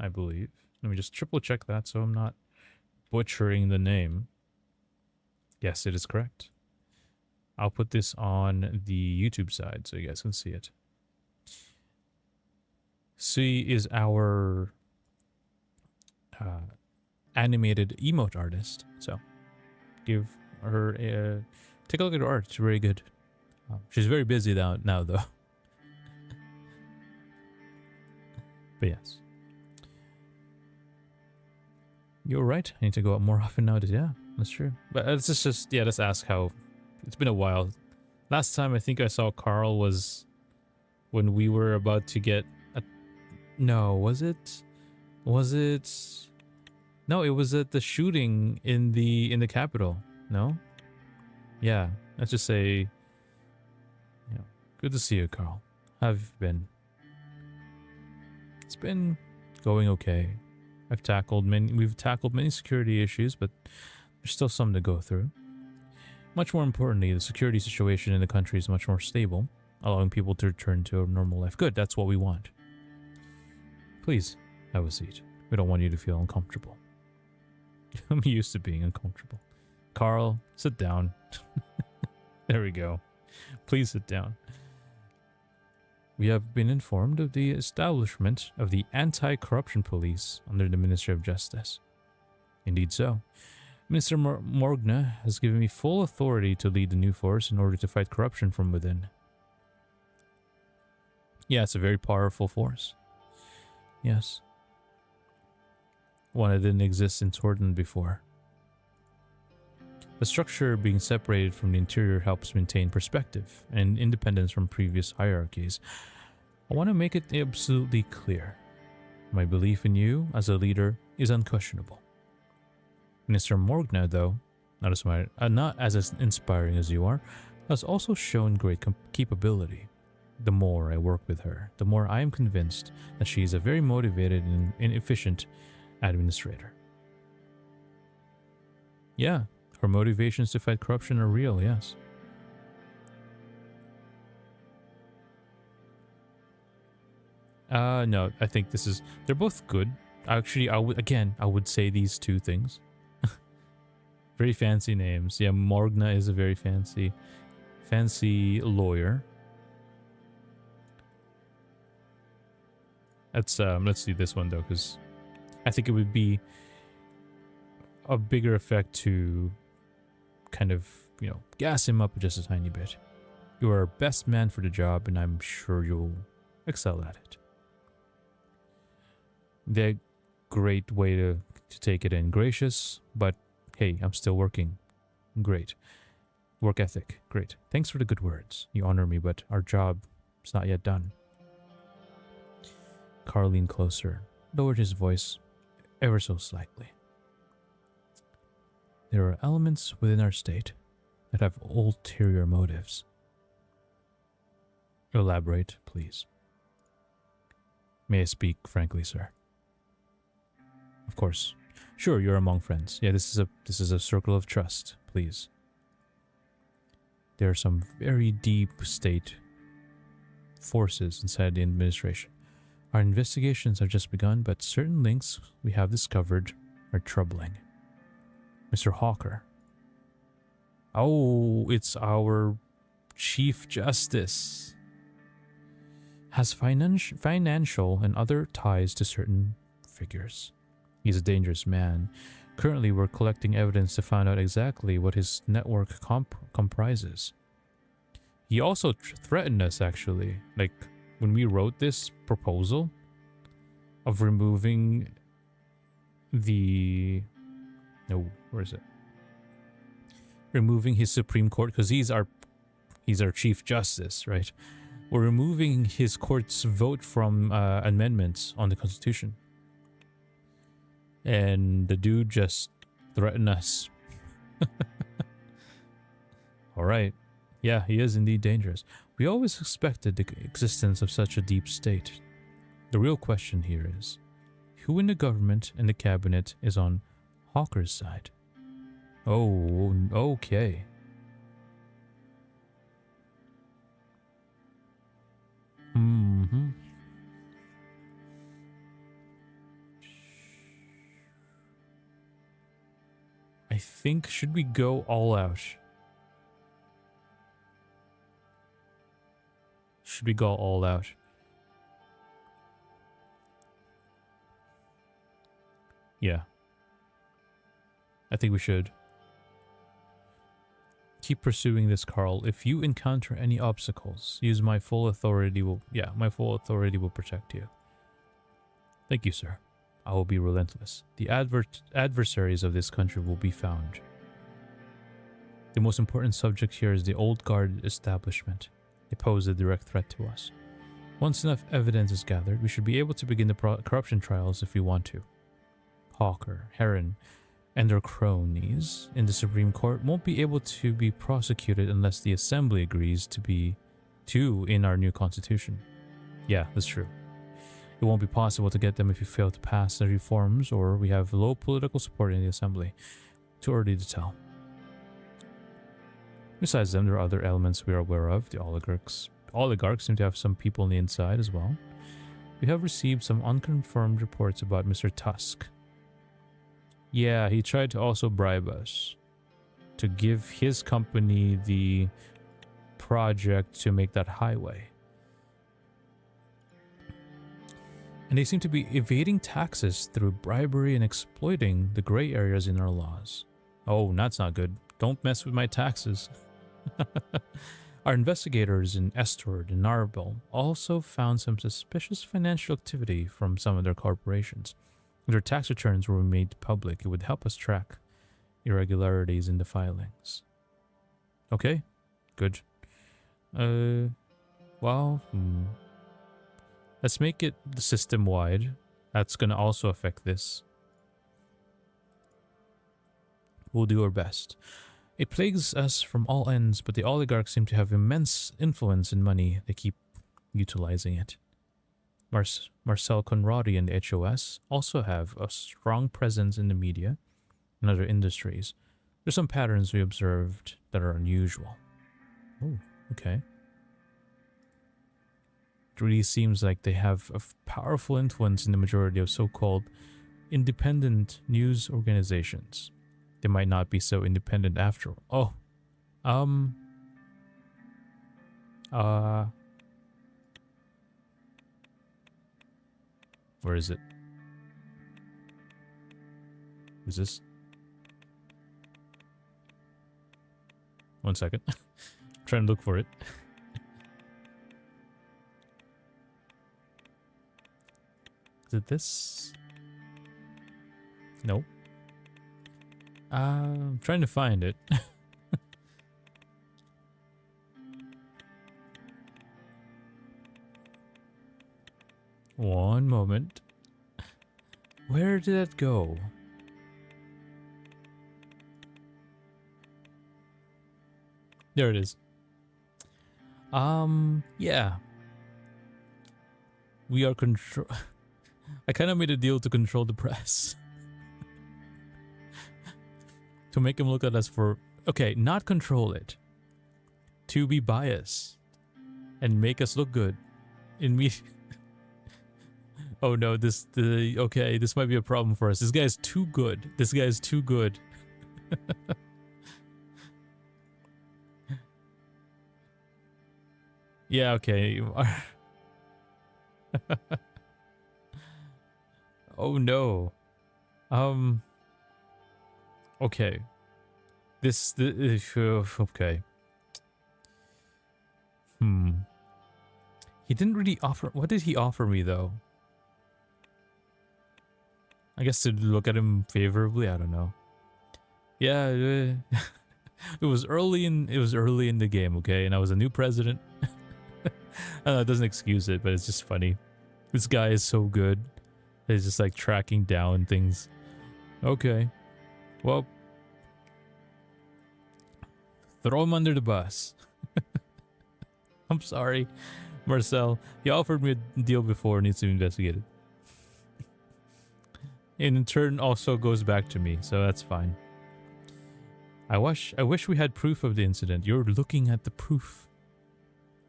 A: I believe. Let me just triple check that so I'm not butchering the name. Yes, it is correct. I'll put this on the YouTube side so you guys can see it. Sui is our animated emote artist, so give her take a look at her art. It's very good. She's very busy now though. But yes, you're right. I need to go out more often nowadays. Yeah, that's true. But let's just yeah, let's ask how. It's been a while. Last time I think I saw Carl was when we were about to get a... No, was it? Was it No, it was at the shooting in the Capitol. No? Yeah. Let's just say, you know, good to see you, Carl. How have you been? It's been going okay. We've tackled many security issues, but there's still some to go through. Much more importantly, the security situation in the country is much more stable, allowing people to return to a normal life. Good, that's what we want. Please, have a seat. We don't want you to feel uncomfortable. I'm used to being uncomfortable. Carl, sit down. There we go. Please sit down. We have been informed of the establishment of the Anti-Corruption Police under the Ministry of Justice. Indeed so. Minister Morgna has given me full authority to lead the new force in order to fight corruption from within. Yeah, it's a very powerful force. Yes. One that didn't exist in Torton before. The structure being separated from the interior helps maintain perspective and independence from previous hierarchies. I want to make it absolutely clear. My belief in you as a leader is unquestionable. Minister Morgna, though, not as inspiring as you are, has also shown great capability. The more I work with her, the more I am convinced that she is a very motivated and efficient administrator. Yeah, her motivations to fight corruption are real, yes. No, I think they're both good. Actually, I would say these two things. Very fancy names. Yeah, Morgna is a very fancy lawyer. Let's do this one though, because I think it would be a bigger effect to kind of, gas him up just a tiny bit. You are best man for the job, and I'm sure you'll excel at it. The great way to take it in. Gracious, but hey, I'm still working. Great. Work ethic. Great. Thanks for the good words. You honor me, but our job is not yet done. Carl leaned closer, lowered his voice ever so slightly. There are elements within our state that have ulterior motives. Elaborate, please. May I speak frankly, sir? Of course. Sure, you're among friends. Yeah, this is a circle of trust, please. There are some very deep state forces inside the administration. Our investigations have just begun, but certain links we have discovered are troubling. Mr. Hawker. Oh, it's our Chief Justice. Has financial and other ties to certain figures. He's a dangerous man. Currently, we're collecting evidence to find out exactly what his network comprises. He also threatened us, actually. Like, when we wrote this proposal of removing the... No, where is it? Removing his Supreme Court, because he's our Chief Justice, right? We're removing his court's vote from amendments on the Constitution. And the dude just threatened us. Alright. Yeah, he is indeed dangerous. We always suspected the existence of such a deep state. The real question here is, who in the government and the cabinet is on Hawker's side? Oh, okay. Mm-hmm. I think, should we go all out? Should we go all out? Yeah. I think we should. Keep pursuing this, Carl. If you encounter any obstacles, use my full authority my full authority will protect you. Thank you, sir. I will be relentless. The adversaries of this country will be found. The most important subject here is the old guard establishment. They pose a direct threat to us. Once enough evidence is gathered, we should be able to begin the corruption trials if we want to. Hawker, Heron, and their cronies in the Supreme Court won't be able to be prosecuted unless the Assembly agrees to be in our new constitution. Yeah, that's true. It won't be possible to get them if you fail to pass the reforms or we have low political support in the Assembly. Too early to tell. Besides them, there are other elements we are aware of. The oligarchs seem to have some people on the inside as well. We have received some unconfirmed reports about Mr. Tusk. Yeah, he tried to also bribe us to give his company the project to make that highway. And they seem to be evading taxes through bribery and exploiting the gray areas in our laws. Oh, that's not good. Don't mess with my taxes. Our investigators in Estord and Narbil also found some suspicious financial activity from some of their corporations. If their tax returns were made public, it would help us track irregularities in the filings. Okay, good. Well, let's make it system-wide. That's going to also affect this. We'll do our best. It plagues us from all ends, but the oligarchs seem to have immense influence and money. They keep utilizing it. Marcel Conradi and the HOS also have a strong presence in the media and other industries. There's some patterns we observed that are unusual. Oh, okay. It really seems like they have a powerful influence in the majority of so-called independent news organizations. They might not be so independent after all. Where is it? Is this? One second. I'm trying to look for it. Is it this? Nope. I'm trying to find it. One moment. Where did that go? There it is. Yeah. We are control. I kind of made a deal to control the press. To make him look at us for... Okay, not control it. To be biased. And make us look good. In me... Oh no, okay, this might be a problem for us. This guy's too good. This guy's too good. Yeah, okay. Oh no. Okay. Okay. He didn't really offer... What did he offer me though? I guess to look at him favorably, I don't know. Yeah, it was early in the game, okay? And I was a new president. I know it doesn't excuse it, but it's just funny. This guy is so good. He's just like tracking down things. Okay. Well, throw him under the bus. I'm sorry, Marcel. He offered me a deal before, needs to be investigated. And in turn also goes back to me, so that's fine. I wish we had proof of the incident. You're looking at the proof.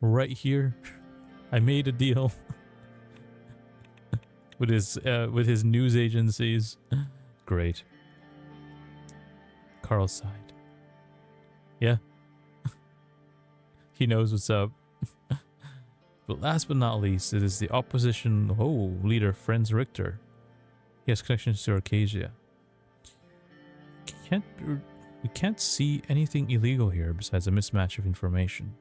A: Right here. I made a deal. with his news agencies. Great. Carl's side. Yeah. He knows what's up. But last but not least, it is the opposition leader, Franz Richter. He has connections to Arcasia. We can't see anything illegal here besides a mismatch of information.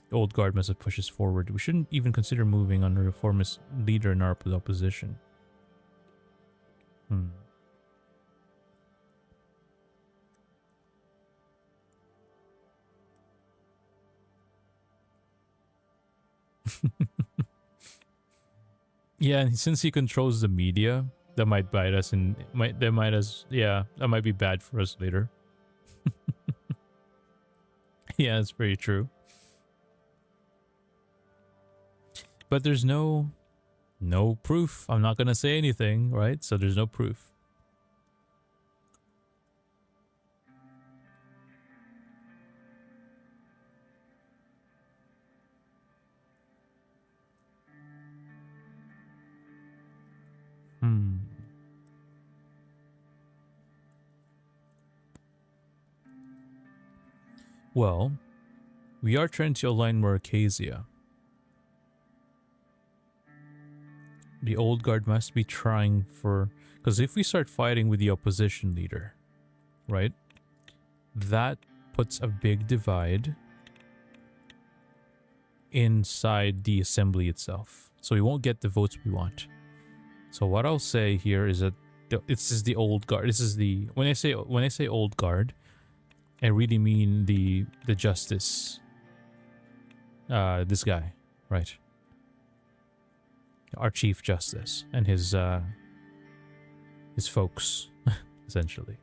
A: The old guard must have pushed us forward. We shouldn't even consider moving on a reformist leader in our opposition. Yeah, and since he controls the media, That might bite us and that might be bad for us later. Yeah, that's very true. But there's no proof. I'm not gonna say anything, right? So there's no proof. Well, we are trying to align more Acacia. The old guard must be trying for... Because if we start fighting with the opposition leader, right? That puts a big divide inside the assembly itself. So we won't get the votes we want. So what I'll say here is that this is the old guard. This is the... When I say old guard, I really mean the justice. This guy, right? Our Chief Justice and his folks, essentially.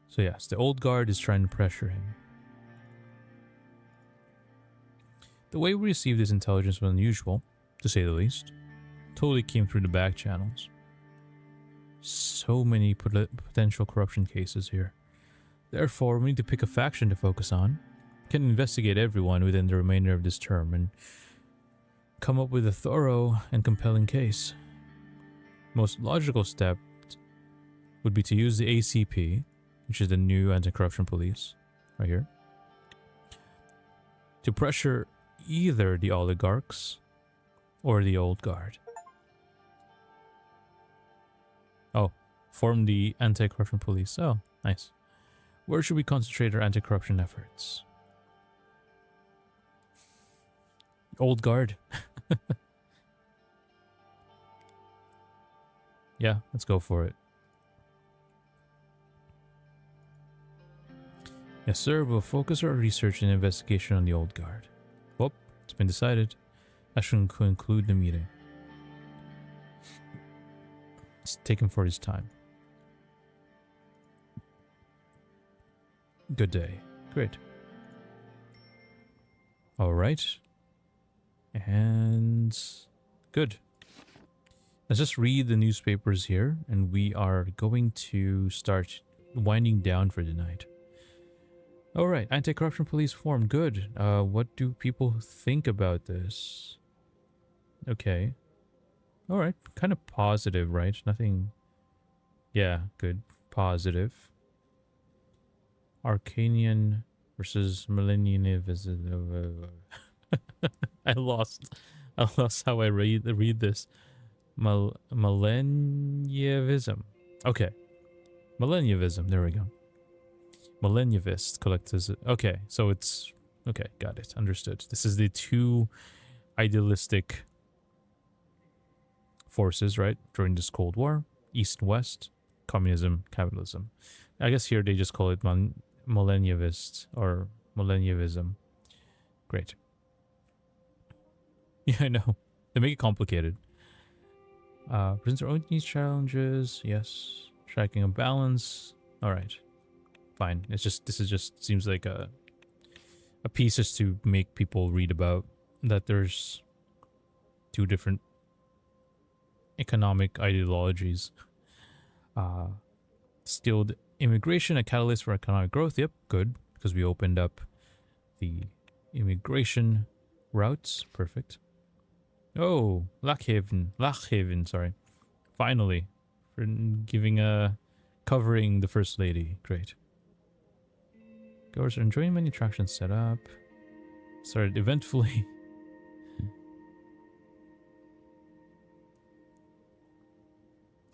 A: So yes, the old guard is trying to pressure him. The way we received this intelligence was unusual, to say the least. Totally came through the back channels. So many potential corruption cases here. Therefore, we need to pick a faction to focus on. Can investigate everyone within the remainder of this term and come up with a thorough and compelling case. Most logical step would be to use the ACP, which is the new anti-corruption police, right here, to pressure either the oligarchs or the old guard. Oh, form the anti-corruption police. Oh, nice. Where should we concentrate our anti-corruption efforts? Old guard. Yeah, let's go for it. Yes, sir. We'll focus our research and investigation on the old guard. Well, it's been decided. I should conclude the meeting. Let's take him for his time. Good day. Great. All right. And good. Let's just read the newspapers here, and we are going to start winding down for the night. All right, anti-corruption police formed. Good. What do people think about this? Okay. All right, kind of positive, right? Nothing. Yeah, good. Positive. Arcanian versus millennialism. I lost how I read this. Millennialism. Okay. Millennialism. There we go. Millennialist collectors. Okay, so it's... Okay, got it. Understood. This is the two idealistic forces, right? During this Cold War. East and West. Communism, capitalism. I guess here they just call it millennialist or millennialism. Great. Yeah, I know. They make it complicated. Presents our own needs challenges. Yes. Tracking a balance. Alright. Fine. It's just, this is just, seems like a piece just to make people read about that there's two different economic ideologies. Skilled immigration, a catalyst for economic growth. Yep, good. Because we opened up the immigration routes. Perfect. Oh, Lockhaven, sorry. Finally. For giving covering the First Lady. Great. Goers are enjoying many attractions set up. Started eventfully.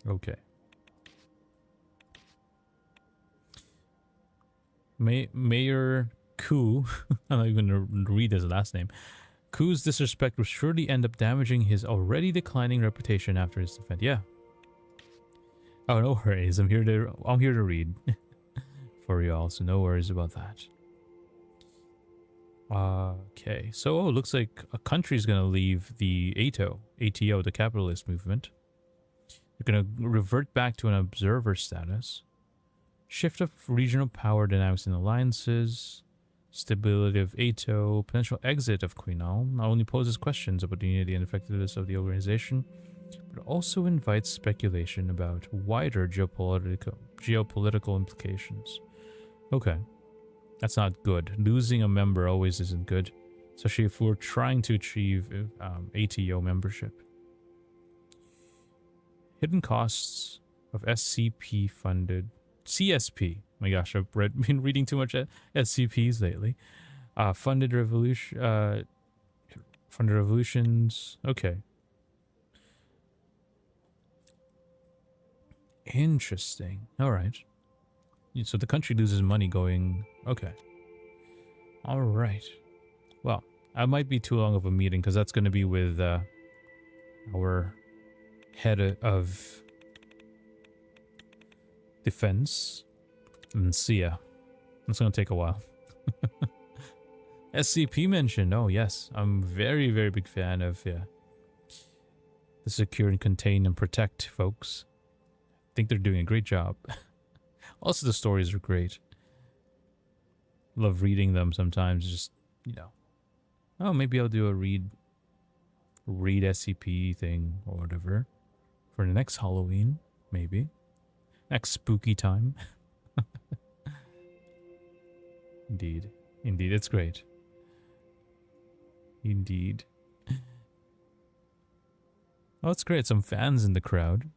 A: Okay. Mayor Ku, I'm not even going to read his last name. Ku's disrespect will surely end up damaging his already declining reputation after his defense. Yeah. Oh, no worries. I'm here to read for y'all, so no worries about that. Okay, so looks like a country's gonna leave the ATO ATO, the capitalist movement. You're going to revert back to an observer status. Shift of regional power dynamics and alliances. Stability of ATO. Potential exit of Queenal not only poses questions about the unity and effectiveness of the organization, but also invites speculation about wider geopolitical implications. Okay. That's not good. Losing a member always isn't good, especially if we're trying to achieve ATO membership. Hidden costs of SCP funded CSP. My gosh, I've been reading too much SCPs lately. Funded revolutions. Okay. Interesting. All right. So the country loses money going... Okay. All right. Well, I might be too long of a meeting because that's going to be with our head of defense. And Sia. It's going to take a while. SCP mentioned. Oh, yes. I'm very, very big fan of the secure and contain and protect folks. I think they're doing a great job. Also, the stories are great. Love reading them sometimes. Just, you know. Oh, maybe I'll do a read SCP thing or whatever. For the next Halloween, maybe. Next spooky time. Indeed. Indeed, it's great. Indeed. Oh, it's great. Some fans in the crowd.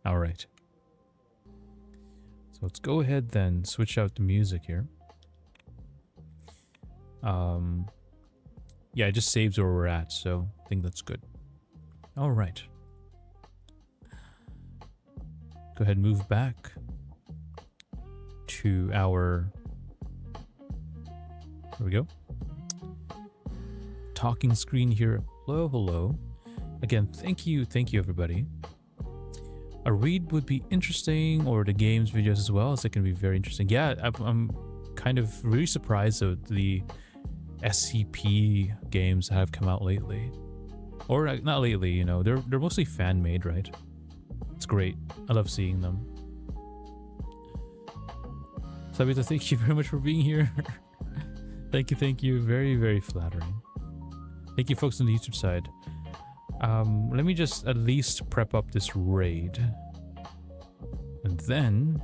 A: Alright. So let's go ahead then, switch out the music here. Yeah, it just saves where we're at, so I think that's good. Alright. Go ahead and move back to our... There we go. Talking screen here. Hello, hello. Again, thank you everybody. A read would be interesting, or the games videos as well, as it can be very interesting. Yeah, I'm kind of really surprised at the SCP games that have come out lately. Or not lately, you know, they're mostly fan made, right? It's great. I love seeing them. Sabita, thank you very much for being here. Thank you. Very, very flattering. Thank you folks on the YouTube side. Let me just at least prep up this raid. And then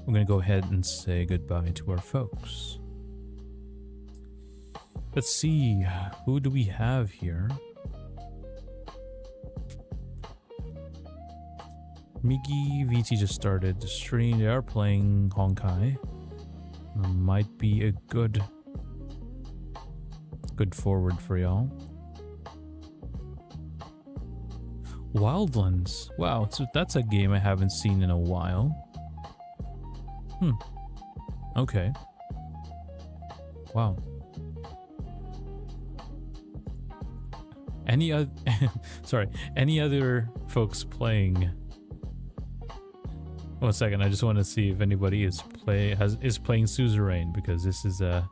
A: we're going to go ahead and say goodbye to our folks. Let's see, who do we have here? Migi VT just started the stream. They are playing Honkai. Might be a good forward for y'all. Wildlands. Wow, so that's a game I haven't seen in a while. Okay. Wow. Any other sorry, any other folks playing? 1 second, I just want to see if anybody is playing Suzerain, because this is an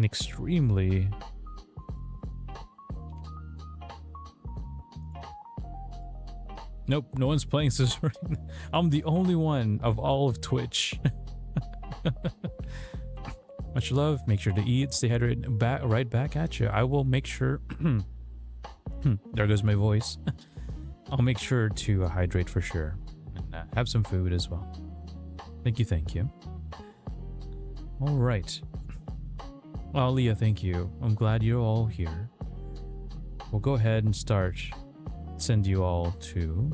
A: extremely Nope, no one's playing Suzerain. I'm the only one of all of Twitch. Much love. Make sure to eat. Stay hydrated. Right back at you. I will make sure. There goes my voice. I'll make sure to hydrate for sure. And have some food as well. Thank you. All right. Well, Leah, thank you. I'm glad you're all here. We'll go ahead and start. Send you all to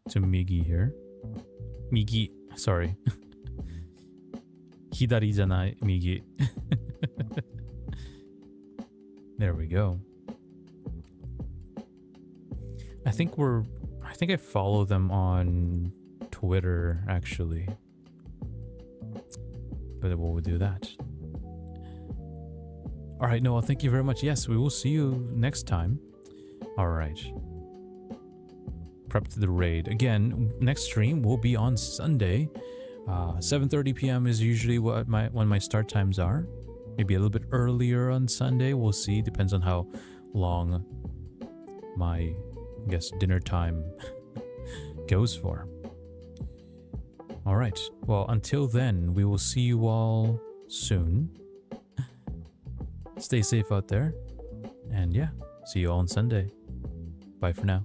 A: Migi here. Migi, sorry. Hidari janai, Migi. There we go. I think I follow them on Twitter actually. But we'll do that. Alright, Noah, thank you very much. Yes, we will see you next time. Alright. Prep to the raid. Again, next stream will be on Sunday. 7:30 p.m. is usually when my start times are. Maybe a little bit earlier on Sunday. We'll see. Depends on how long my, I guess, dinner time goes for. All right. Well, until then, we will see you all soon. Stay safe out there. And yeah, see you all on Sunday. Bye for now.